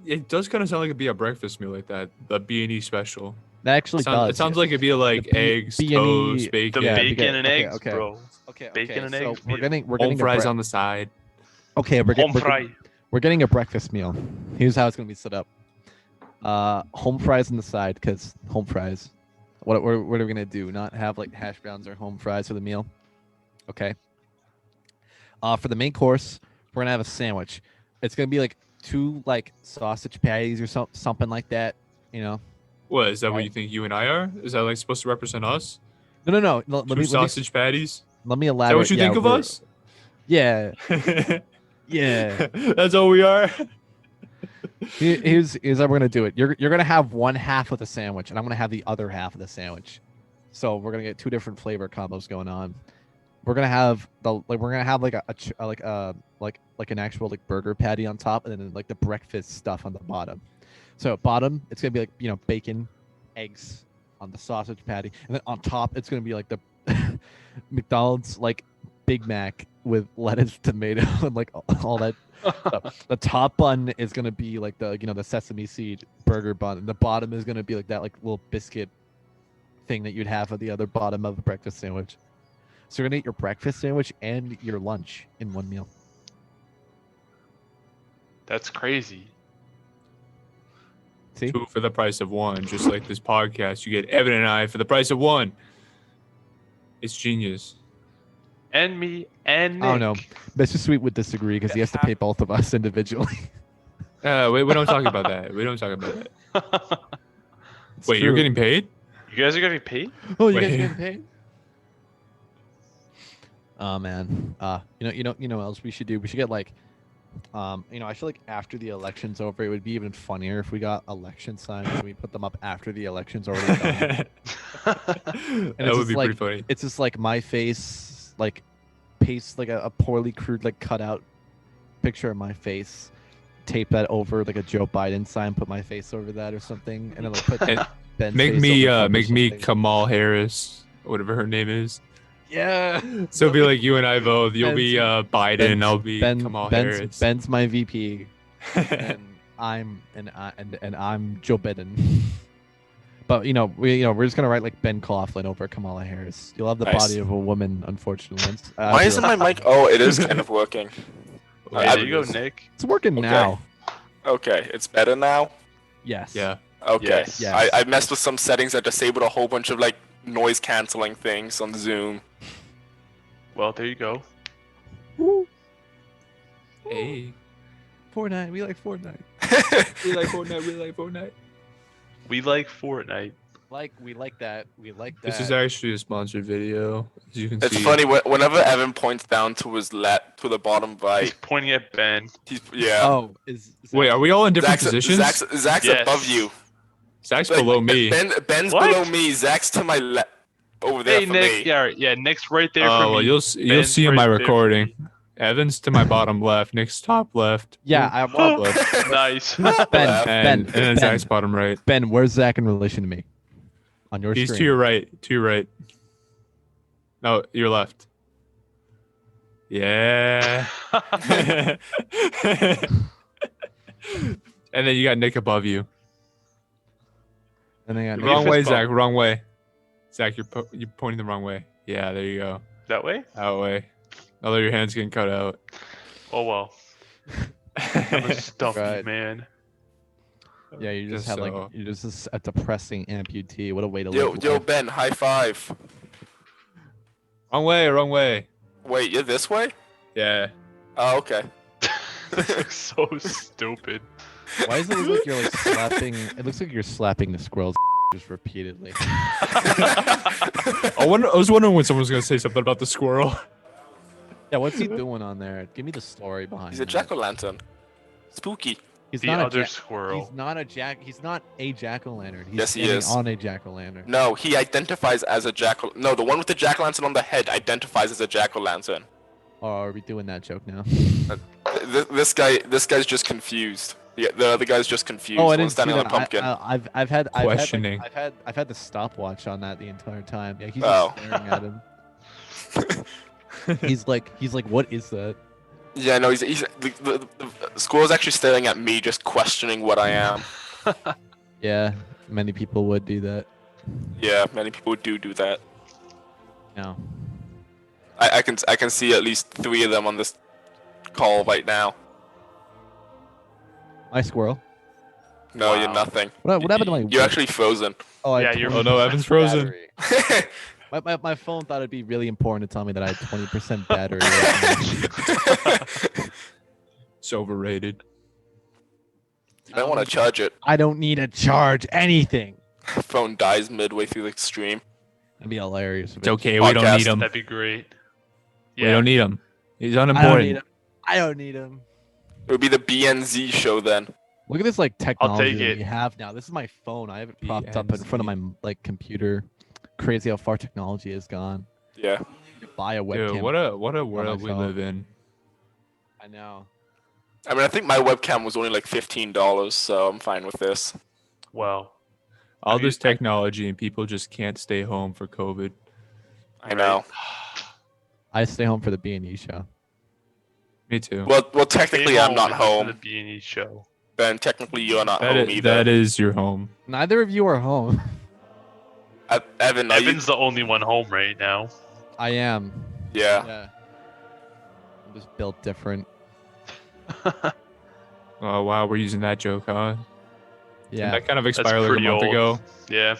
It does kind of sound like it'd be a breakfast meal like that. The B&E special. That actually does. It sounds like it'd be like eggs, B&E toast, bacon. The bacon and eggs, okay. bro. Okay. Bacon and so eggs we're meal. getting Home fries on the side. Okay, Home fry. we're getting a breakfast meal. Here's how it's gonna be set up. Home fries on the side, because home fries. What are we gonna do? Not have like hash browns or home fries for the meal? Okay. For the main course, we're gonna have a sandwich. It's gonna be like 2 like sausage patties or something like that. You know. What is that? What Right. you think you and I are? Is that like supposed to represent us? No. Two sausage patties. Let me Is elaborate. that what you think of we're- us? Yeah. Yeah. That's all we are. Here's how we're gonna do it. You're gonna have one half of the sandwich, and I'm gonna have the other half of the sandwich. So we're gonna get 2 different flavor combos going on. We're gonna have like an actual like burger patty on top, and then like the breakfast stuff on the bottom. So at bottom, it's gonna be like, you know, bacon, eggs on the sausage patty, and then on top, it's gonna be like the McDonald's like Big Mac with lettuce, tomato, and like all that. The top bun is gonna be like the, you know, the sesame seed burger bun, and the bottom is gonna be like that like little biscuit thing that you'd have at the other bottom of a breakfast sandwich. So you're gonna eat your breakfast sandwich and your lunch in one meal. That's crazy. See? 2 for the price of 1, just like this podcast. You get Evan and I for the price of 1. It's genius. And me and Nick. I don't know. Mr. Sweet would disagree because he has to pay both of us individually. We don't talk about that. We don't talk about that. It's Wait, you're true. getting paid? You guys are getting paid? Oh, you guys Wait. getting paid? Oh man. You know what else we should do? We should get like, you know, I feel like after the election's over, it would be even funnier if we got election signs and we put them up after the election's already done. That it's would just be like- pretty funny. It's just like my face, like paste like a poorly crude like cutout picture of my face, tape that over like a Joe Biden sign, put my face over that or something, and then like put And Ben's Make face me over top or make me something. Kamal Harris, whatever her name is. Yeah. So it'll be like you and I both. You'll be Biden. Ben's- I'll be Kamal Harris. Ben's my VP, and I'm Joe Biden. But you know we're just gonna write like Ben Coughlin over Kamala Harris. You'll have the Nice. body of a woman, unfortunately. Why isn't my mic? Oh, it is kind of working. Hey, there you go, Nick. It's working Okay. now. Okay, it's better now. Yes. Yeah. Okay. Yes. Yes. I messed with some settings that disabled a whole bunch of like noise canceling things on Zoom. Well, there you go. Woo. Hey. Fortnite. We like Fortnite. We like Fortnite. We like Fortnite. We like Fortnite. We like that. We like that. This is actually a sponsored video, as you can It's see. funny whenever Evan points down to his left, to the bottom He's right. pointing at Ben. Yeah. Oh, is Wait, are we all in different positions? Zach's Yes. above you. Zach's Like, below me. Ben's What? below me. Zach's to my left. Over there Hey, for Nick. me. Yeah, Nick's right there for Oh, me. well, you'll Ben's see in right my there for recording. me. Evan's to my bottom left. Nick's top left. Yeah, I top left. Nice. Ben, And then Ben, Zach's bottom right. Ben, where's Zach in relation to me? On your He's screen. to your right. To your right. No, your left. Yeah. And then you got Nick above you. And then I got Wrong Wrong fist way, bump. Zach. Wrong way. Zach, you're pointing the wrong way. Yeah, there you go. That way? That way. Although your hand's getting cut out. Oh, well. I'm a stuffy Right. man. Yeah, you just Just have like so. you're just a depressing amputee. What a way to Yo, live. yo, life. Ben, high five. Wrong way, wrong way. Wait, you're this way? Yeah. Oh, okay. This looks so stupid. Why does it look like you're like slapping? It looks like you're slapping the squirrel's just repeatedly. I was wondering when someone was gonna say something about the squirrel. Yeah, what's he doing on there? Give me the story behind. He's a that. jack-o'-lantern. Spooky. He's The not other a squirrel. He's not a jack-o'-lantern. He's Yes, he standing is. on a jack-o'-lantern. No, he identifies as a jack-o'. No, the one with the jack-o'-lantern on the head identifies as a jack-o'-lantern. Oh, are we doing that joke now? This guy's just confused. The other guy's just confused. Oh, I One didn't see standing on that. a pumpkin. I've had Questioning. I've had the stopwatch on that the entire time. Yeah, he's Oh. just staring at him. he's like, what is that? Yeah, no, the squirrel's actually staring at me, just questioning what I am. Yeah, many people would do that. Yeah, many people do that. No. I can see at least 3 of them on this call right now. My squirrel. No, you're Wow. nothing. What happened to my? You're actually frozen. Oh, I Yeah, had you're- 20% Oh, no, Evan's frozen. battery. My phone thought it'd be really important to tell me that I had 20% battery. Right now. It's overrated. You might want to charge it. I don't need to charge anything. Phone dies midway through the stream. That'd be hilarious. It's okay. We don't Podcast. need him. That'd be great. We don't need him. He's I don't need unimportant. him. I don't need him. It would be the BNZ show then. Look at this like technology take that it. we have now. This is my phone. I have it propped up in front of my like computer. Crazy how far technology has gone. Yeah. You could buy a webcam. Dude, what a world we phone. live in. I know. I mean, I think my webcam was only like $15, so I'm fine with this. Well, All Have you- this technology and people just can't stay home for COVID. I know. I stay home for the B&E show. Me too. Well, technically I'm not for home. the B&E show. Ben, technically you're not That home is, either. that is your home. Neither of you are home. Evan, are you? Evan's the only one home right now. I am. Yeah. Yeah. I'm just built different. Oh wow, we're using that joke, huh? Yeah. That kind of expired like a pretty month old. ago. Yeah.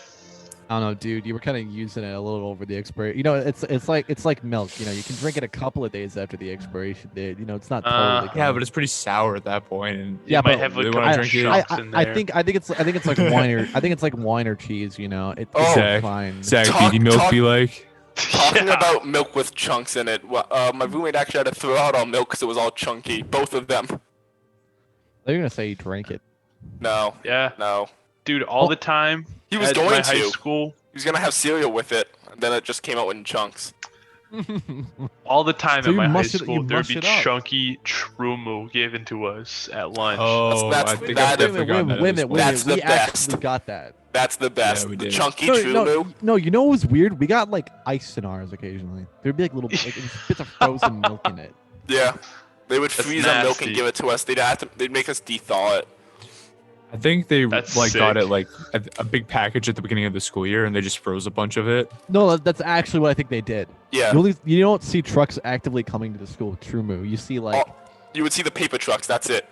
I don't know, dude. You were kind of using it a little over the expiration. You know, it's like milk. You know, you can drink it a couple of days after the expiration date. You know, it's not totally. Yeah, gone. but it's pretty sour at that point, and Yeah, You might but have like they a wanna couple drink it. chunks I, in I there. think it's like wine or I think it's like wine or cheese. You know, it's Oh. Zach, fine. Zach, Talk- did milk talk- be like? Talking Yeah. about milk with chunks in it, my roommate actually had to throw out our milk because it was all chunky. Both of them. They're gonna say you drank it. No, Yeah, no. dude, all the time. He was at my going high to. school. He was gonna have cereal with it, and then it just came out in chunks. All the time So at you my high mush it- school, you there would mush be it up. chunky Trumu given to us at lunch. Oh, That's- I think that- I've definitely gotten that. wait a at this minute, wait a point. That's minute. the We best. actually got that. That's the best. we the did. chunky No, Trumu. no, you know what was weird? We got like ice in ours occasionally. There'd be like little like, bits of frozen milk in it. Yeah. They would That's freeze our milk and nasty. give it to us. They'd make us de-thaw it. I think they That's like got sick. it like a big package at the beginning of the school year, and they just froze a bunch of it. No, that's actually what I think they did. Yeah. You don't see trucks actively coming to the school with Trumu. You see like You would see the paper trucks. That's it.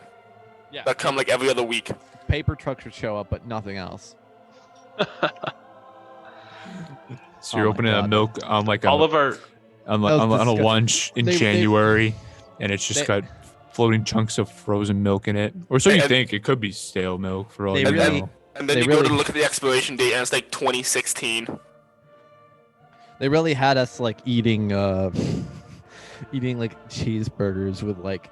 Yeah. That come like every other week. paper trucks would show up, but nothing else. So you're Oh my opening a God. milk on like all of our on That was a disgusting. lunch in They- January, and it's just they- got floating chunks of frozen milk in it. Or so you And- think. It could be stale milk for all They you really- know. And then They you go really- to look at the expiration date, and it's like 2016. They really had us like eating eating like cheeseburgers with like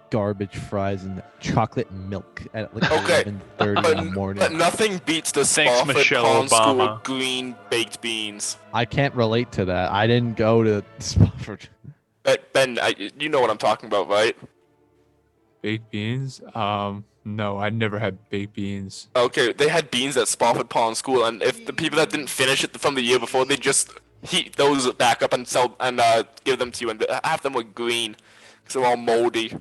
garbage fries and chocolate milk at like Okay, 11:30 in the morning. But nothing beats the Thanks, Spofford Michelle Pond School Obama. green baked beans. I can't relate to that. I didn't go to Spofford. Ben, you know what I'm talking about, right? Baked beans? No, I never had baked beans. Okay, they had beans at Spofford Pond School, and if the people that didn't finish it from the year before, they just heat those back up and sell and give them to you, and half them were green, because they're all moldy.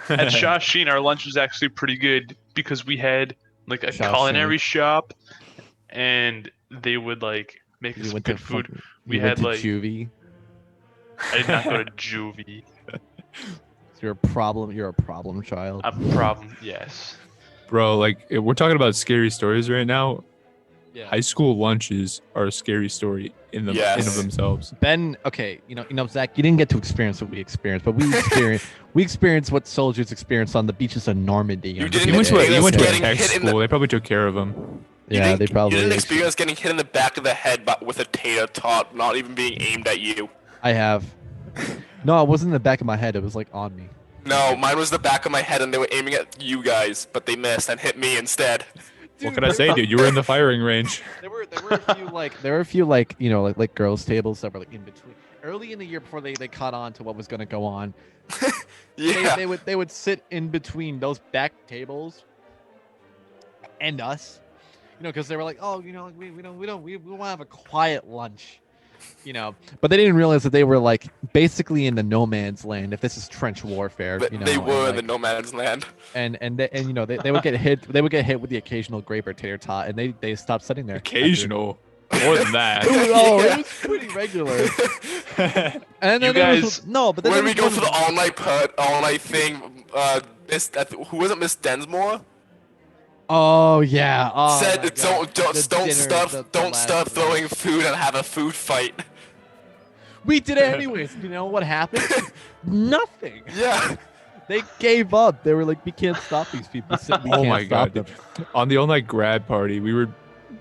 at Shashin, our lunch was actually pretty good because we had like a Shashin. culinary shop, and they would like make You us went to good food. fucking- We you went had to like juvie. I did not go to juvie. You're a problem. You're a problem child. A problem, yes. Bro, like if we're talking about scary stories right now. Yeah. high school lunches are a scary story in of Yes. themselves. Ben, okay, you know, Zach, you didn't get to experience what we experienced, but we experienced what soldiers experienced on the beaches of Normandy. You on didn't You the went to a, day. experience you went to a getting tech hit in the- school. They probably took care of him. Yeah, they probably. You didn't experience getting hit in the back of the head with a tater tot, not even being aimed at you. I have. No, it wasn't in the back of my head. It was like on me. No, mine was the back of my head, and they were aiming at you guys, but they missed and hit me instead. What can I say, dude? You were in the firing range. There were a few like you know like girls tables that were like in between early in the year before they caught on to what was going to go on. Yeah. They would sit in between those back tables and us, you know, because they were like, oh, you know, like, we want to have a quiet lunch, you know, but they didn't realize that they were like basically in the no man's land. If this is trench warfare, But you know, they and, were in like, the no man's land. and you know they would get hit. They would get hit with the occasional grape or tater tot, and they stopped sitting there. Occasional. More than that. Yeah. It was pretty regular. And You then there was- guys- no, but then When there we was go one- for the all night thing, who was it, Miss Densmore? Oh yeah. Oh, Said my God. don't The dinner, the don't last start night. throwing food and have a food fight. We did it anyways. You know what happened? Nothing. Yeah. They gave up. They were like, we can't stop these people. We Oh can't my stop god. them. On the all-night grad party, we were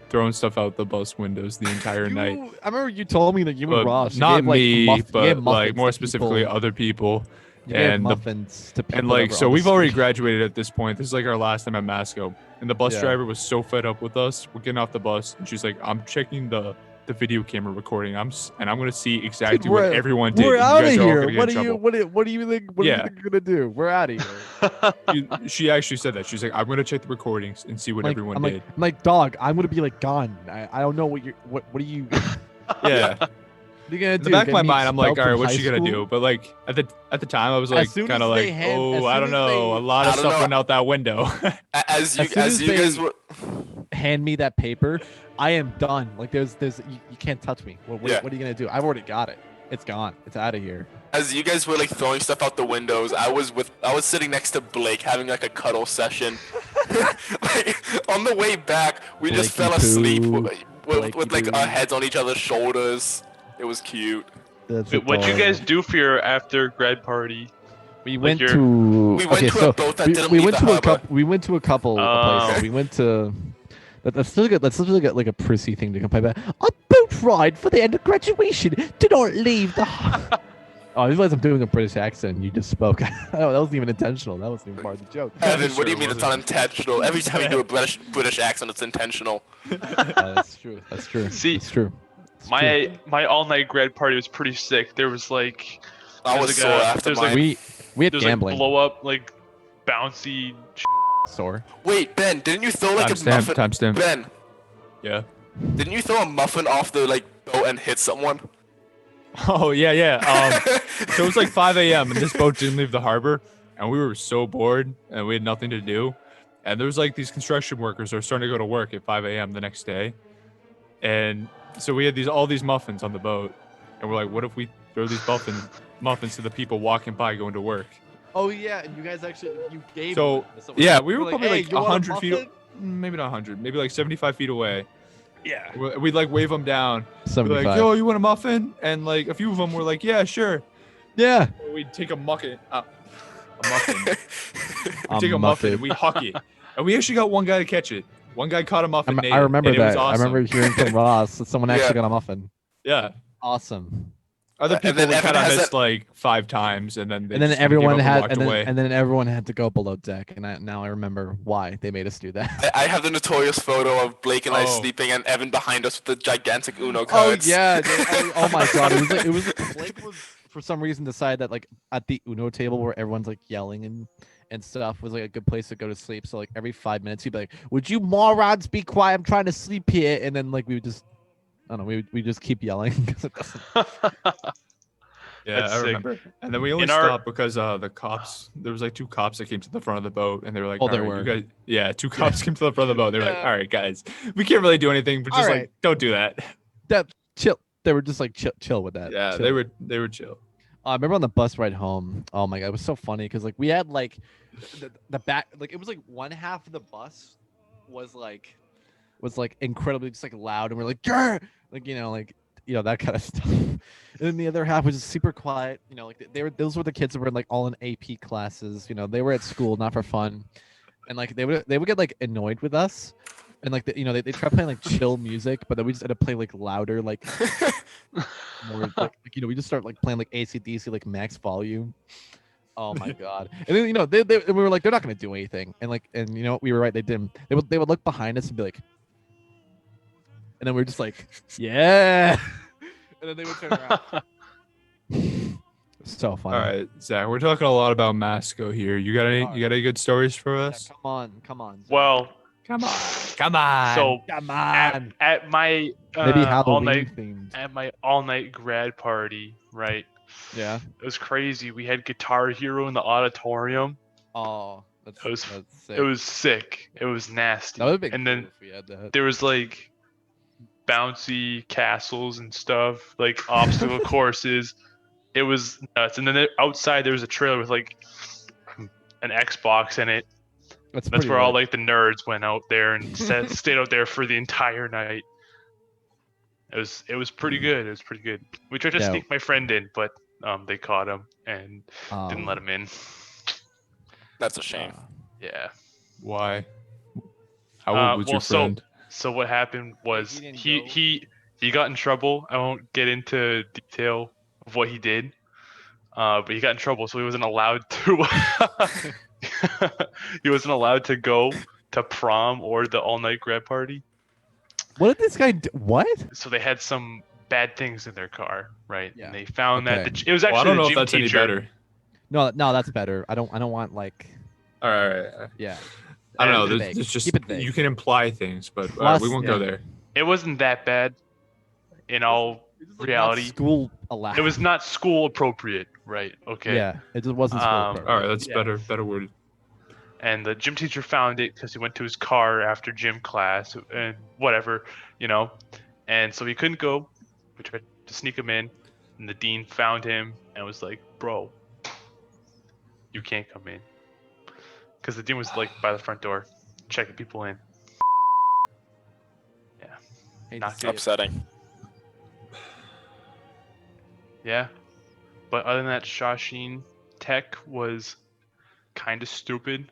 throwing stuff out the bus windows the entire night. I remember you told me that you and But Ross. you not gave, like, me, you gave but muffins like more to specifically people. other people. You gave and the- muffins to people. And that like, were so on the we've already street. graduated at this point. This is like our last time at Masco. And the bus Yeah. driver was so fed up with us. We're getting off the bus, and she's like, "I'm checking the video camera recording. I'm gonna see exactly Dude, what we're- everyone did. We're and out of you guys are all here. gonna get What in do you? trouble." What do you think? What do you Yeah. think you're gonna do? We're out of here. She actually said that. She's like, "I'm gonna check the recordings and see what everyone did." I'm like, dog. I'm gonna be like gone. I don't know what you're. What are you? Yeah. What are you gonna In do? the back of Get my me mind, I'm like, expelled all right, from what's she high gonna school? do? But like at the time, I was like, soon kind of as like, they hand- oh, as I soon don't as know. they- A lot I of don't stuff know. went out that window. As soon you as guys they- were Hand me that paper. I am done. Like there's you can't touch me. Yeah. What are you gonna do? I've already got it. It's gone. It's out of here. as you guys were like throwing stuff out the windows, I was sitting next to Blake having like a cuddle session. Like on the way back, we just Blakey fell asleep poo. with like Blakey our poo. heads on each other's shoulders. It was cute. That's What'd you adorable. guys do for your after grad party? We like went your- to. We went to a boat that didn't we leave went the to a harbor. couple. We went to a couple of Oh. places. We went to. That's still good. That's still like a prissy thing to complain about. A boat ride for the end of graduation. Do not leave the. Oh, I realize I'm doing a British accent. You just spoke. That wasn't even intentional. That wasn't even part of the joke. Evan, what do you Sure, mean it's wasn't unintentional? Every time you do a British accent, it's intentional. That's true. That's true. See, That's true. It's true. My all night grad party was pretty sick. There was like I There's was like sore a- after there's like- mine. we had there's gambling. like blow up like bouncy. Sore. Wait, Ben, didn't you throw like a muffin? Timestamp. Ben, Yeah. didn't you throw a muffin off the like boat and hit someone? Oh yeah. So it was like 5 a.m. and this boat didn't leave the harbor, and we were so bored and we had nothing to do, and there was like these construction workers that were starting to go to work at 5 a.m. the next day, and so we had all these muffins on the boat, and we're like, what if we throw these muffins to the people walking by going to work? Oh yeah, and you guys actually you gave. So, one. Yeah, we were like, probably "Hey, like you want a 100 feet, muffin?" maybe not 100, maybe like 75 feet away. Yeah. We'd like wave them down. Be 75. like, yo, you want a muffin? And like a few of them were like, yeah, sure. Yeah. We'd take a muffin. A muffin. A We take a muffin muffin. and we huck it. And we actually got one guy to catch it. One guy caught a muffin. I remember and it was that. I awesome. remember hearing from Ross that someone actually Yeah. got a muffin. Yeah. Awesome. Other And people then would Evan kind of has missed that- like 5 times, and then they And then just kinda gave everyone up had, walked and then, away. and then everyone had to go below deck. And now I remember why they made us do that. I have the notorious photo of Blake and I Oh. sleeping and Evan behind us with the gigantic Uno Oh cards. yeah! dude. Oh my god! It was Blake was for some reason decided that like at the Uno table where everyone's like yelling and stuff was like a good place to go to sleep. So like every 5 minutes he'd be like, "Would you morons be quiet? I'm trying to sleep here." And then like we would just, I don't know, we just keep yelling because it doesn't. Yeah, That's I sick. remember. And then we only In our- stopped because the cops. There was like 2 cops that came to the front of the boat, and they were like, Oh, there "All right, were. you guys." Yeah, 2 cops came to the front of the boat. They were like, Yeah. "All right, guys, we can't really do anything, but just All like right. don't do that." That chill. They were just like chill with that. Yeah, chill. they were chill. I remember on the bus ride home. Oh my god, it was so funny because like we had like the back, like it was like one half of the bus was like was like incredibly just like loud, and we're like, "Grr!" like that kind of stuff. And then the other half was just super quiet. Like those were the kids that were like all in AP classes. They were at school not for fun, and like they would get like annoyed with us, and like they try playing like chill music, but then we just end up playing like louder, like more we just start like playing like AC/DC like max volume. Oh my god! And then we were like, they're not gonna do anything, and we were right, they didn't. They would look behind us and be like, and then we are just like, yeah, and then they would turn around. So funny. All right, Zach, we're talking a lot about Masco here. You got any good stories for us? Yeah, come on. Zach. Well, Come on. so Come on. at my Maybe all Halloween night themed. at my all night grad party, right? Yeah. It was crazy. We had Guitar Hero in the auditorium. Oh, that's sick. It was sick. It was nasty. That would have been and cool then if we had that. there was like bouncy castles and stuff, like obstacle courses. It was nuts. And then outside there was a trailer with like an Xbox in it. That's where all like the nerds went out there and stayed out there for the entire night. It was pretty good. It was pretty good. We tried to sneak my friend in, but they caught him and didn't let him in. That's a shame. Yeah. Why? How old was your friend? So what happened was he got in trouble. I won't get into detail of what he did, but he got in trouble, so he wasn't allowed to. He wasn't allowed to go to prom or the all-night grad party. What did this guy do? What? So they had some bad things in their car, right? Yeah. And they found that it was Well, actually I don't know the if gym that's teacher. any better. No, that's better. I don't want like. All right. Yeah. I don't know. Keep it There's vague. just Keep it vague. you can imply things, but Plus, we won't go there. It wasn't that bad. In all reality, School allowed. it was not school appropriate, right? Okay. Yeah, it just wasn't school appropriate. All right, that's Yeah. better worded. And the gym teacher found it because he went to his car after gym class and whatever, and so he couldn't go. We tried to sneak him in, and the dean found him and was like, "Bro, you can't come in," because the dean was like by the front door, checking people in. Yeah, Hate to not see it. Upsetting. yeah. But other than that, Shawsheen Tech was kind of stupid.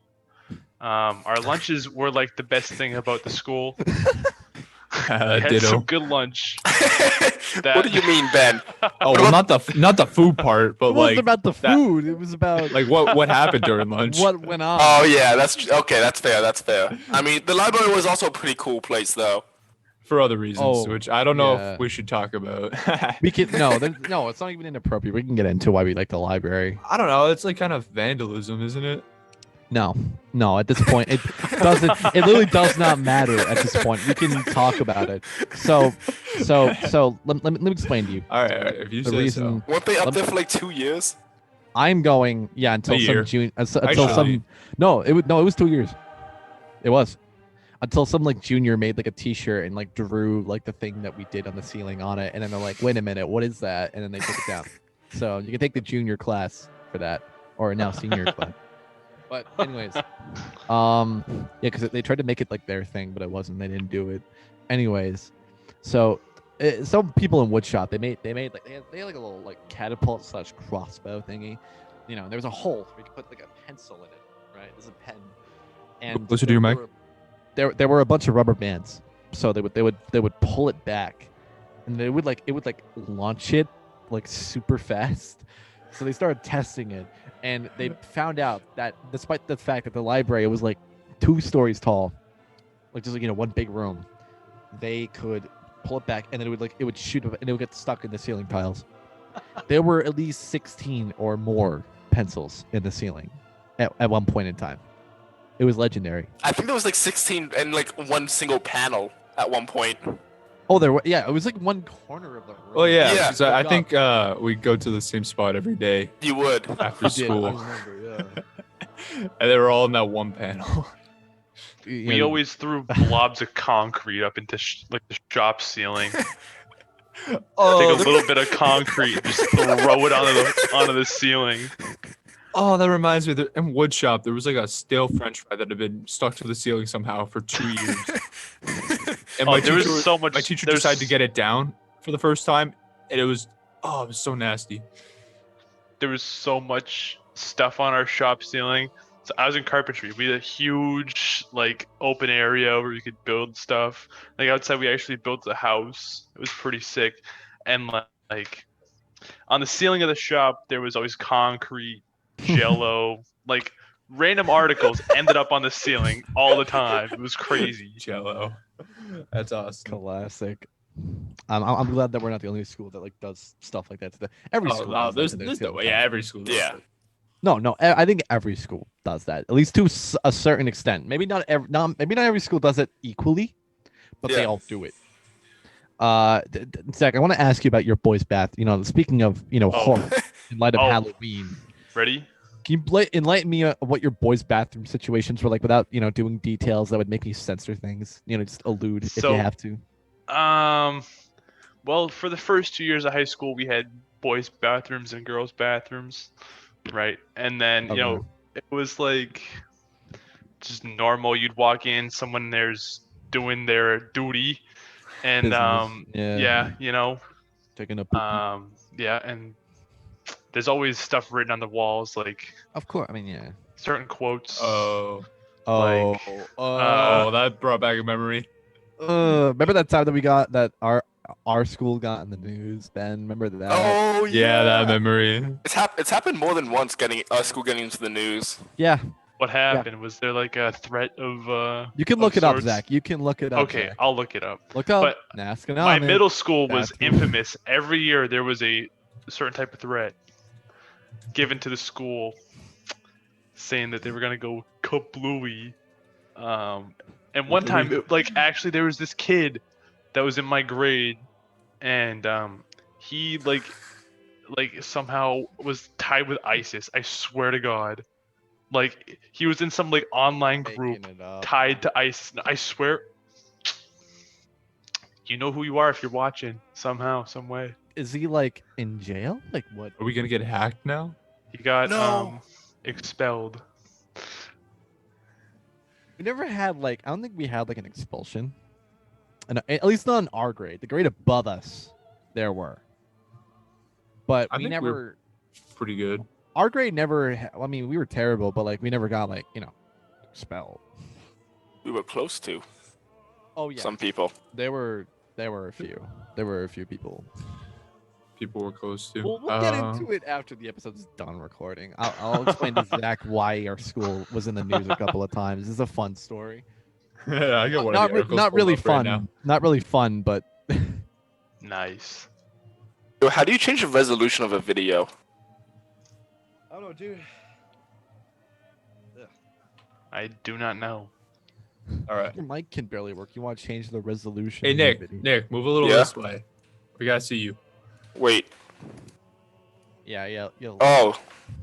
Our lunches were like the best thing about the school. We had Ditto. some good lunch. What do you mean, Ben? Oh well, not the food part, but It wasn't like about the food. It was about like what happened during lunch. what went on. Oh yeah, that's okay. That's fair. That's fair. I mean, the library was also a pretty cool place, though. For other reasons, Oh, which I don't know yeah. if we should talk about. We can no, it's not even inappropriate. We can get into why we like the library. I don't know. It's like kind of vandalism, isn't it? No. At this point, it doesn't. It literally does not matter at this point. We can talk about it. So let me explain to you. All right. If you The say reason so. Weren't they up Let- there for like 2 years? I'm going, until A some year. June, until Actually- some. No, it was 2 years. It was until some like junior made like a T-shirt and like drew like the thing that we did on the ceiling on it, and then they're like, wait a minute, what is that? And then they took it down. So you can take the junior class for that, or now senior class. But anyways, because they tried to make it like their thing, but it wasn't. They didn't do it. Anyways, so some people in woodshop they made like they had like a little like catapult / crossbow thingy, and there was a hole where you could put like a pencil in it, right? There's a pen, and Closer to your mic. There were a bunch of rubber bands, so they would pull it back, and it would launch it like super fast. So they started testing it, and they found out that despite the fact that the library was like 2 stories tall, like just one big room, they could pull it back, and then it would shoot up, and it would get stuck in the ceiling tiles. There were at least 16 or more pencils in the ceiling at one point in time. It was legendary. I think there was like 16 in like one single panel at one point. Oh, it was like one corner of the room. Oh yeah. Yeah. 'Cause I think we go to the same spot every day You would. after I did, I school, remember, yeah. and they were all in that one panel. We always threw blobs of concrete up into like the shop ceiling. Take a little bit of concrete, and just throw it onto the ceiling. Oh, that reminds me. In woodshop, there was like a stale French fry that had been stuck to the ceiling somehow for 2 years. And Oh, there was so much. my teacher there's- decided to get it down for the first time, and it was so nasty. There was so much stuff on our shop ceiling. So I was in carpentry. We had a huge like open area where you could build stuff. Like outside, we actually built a house. It was pretty sick. And like on the ceiling of the shop, there was always concrete, jello, like random articles ended up on the ceiling all the time. It was crazy. Jello. That's awesome. Classic. I'm glad that we're not the only school that like does stuff like that. Every school. Oh, does that there's to their no way. field Yeah, trip. every school. Does Yeah. that. No. I think every school does that, at least to a certain extent. Maybe not every school does it equally, but they Yeah. all do it. Zach, I want to ask you about your boys' bath. Speaking of horror in light of Oh. Halloween, Ready? can you enlighten me of what your boys' bathroom situations were like without doing details that would make me censor things? Just allude if So- you have to. Well, for the first 2 years of high school, we had boys' bathrooms and girls' bathrooms, right? And then, Okay. it was like just normal. You'd walk in, someone there's doing their duty, and Business. yeah, Taking a poopy. yeah, and there's always stuff written on the walls, like Of course. I mean, yeah. certain quotes. Oh, Like, that brought back a memory. Remember that time that we got that our school got in the news, Ben? Remember that? Oh Yeah, that memory. It's happened more than once. Our school getting into the news. Yeah. What happened? Was there like a threat of? You can of look it up, sorts? Zach. You can look it up. Okay, Zach. I'll look it up. Look up. But Ask it My out, man. middle school was Bathroom. infamous. Every year there was a certain type of threat given to the school, saying that they were gonna go kablooey. And one time, actually, there was this kid that was in my grade, and he like somehow was tied with ISIS. I swear to God, like he was in some like online group Making it up. tied to ISIS. I swear. You know who you are if you're watching somehow, some way. Is he like in jail? Like what? Are we gonna get hacked now? He got No. expelled. We never had like I don't think we had like an expulsion, and at least not in our grade. The grade above us, there were, but I we think never. Pretty good. Our grade never. I mean, we were terrible, but like we never got like expelled. We were close to Oh yeah, some people. there were a few. There were a few people. People were close to. We'll get into it after the episode's done recording. I'll explain to Zach why our school was in the news a couple of times. This is a fun story. Yeah, I got one. Not, of the articles not pulled really up right fun. now. Not really fun, but Nice. Yo, how do you change the resolution of a video? I don't know, dude. I do not know. All right. Your mic can barely work. You want to change the resolution? Hey of the Nick, video? Nick, move a little Yeah? this way. We gotta see you. Wait. Yeah. You'll Oh,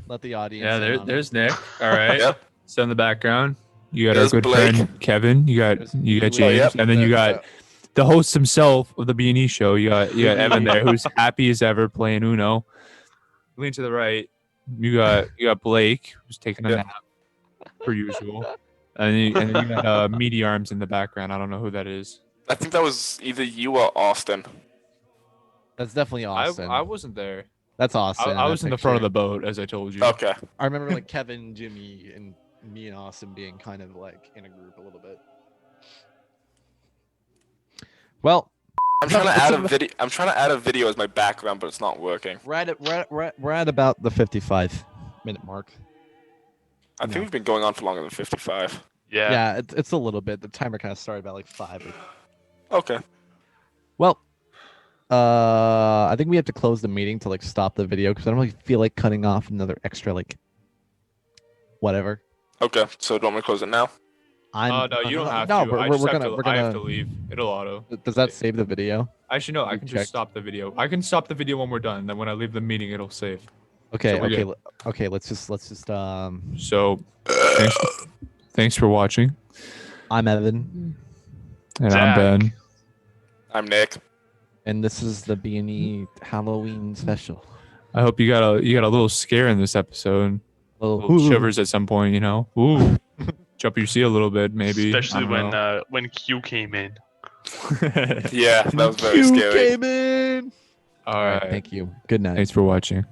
let the audience. Yeah, in on it. there's Nick. All right. Yep. So in the background, you got There's our good Blake. friend Kevin. You got There's James, Blake. yep. and then you got the host himself of the B&E show. You got Evan there, who's happy as ever playing Uno. Lean to the right. You got Blake, who's taking a Yeah. nap, per usual. And then you got Meaty Arms in the background. I don't know who that is. I think that was either you or Austin. That's definitely Austin. I wasn't there. That's Austin. I was in the front of the boat, as I told you. Okay. I remember like Kevin, Jimmy, and me and Austin being kind of like in a group a little bit. Well, I'm trying to add a video. I'm trying to add a video as my background, but it's not working. we're at about the 55-minute mark. I think No. we've been going on for longer than 55. Yeah. Yeah, it's a little bit. The timer kind of started about like 5. Okay. Well, I think we have to close the meeting to like stop the video because I don't really feel like cutting off another extra like whatever. Okay. So do you want me to close it now? No, you don't have no, to. we're I gonna. have to leave. It'll auto. Does that save the video? Actually, no. I We can checked. just stop the video. I can stop the video when we're done. Then when I leave the meeting, it'll save. Okay, So we're okay, good. okay. Let's just. So, thanks for watching, I'm Evan, and Zach. I'm Ben. I'm Nick. and this is the B&E Halloween special. I hope you got a little scare in this episode. Little Little shivers at some point, you know. Ooh, jump your seat a little bit, maybe. I Especially don't know. when Q came in. Yeah, that was very scary. Came in. All All right, right. thank you. Good night. Thanks for watching.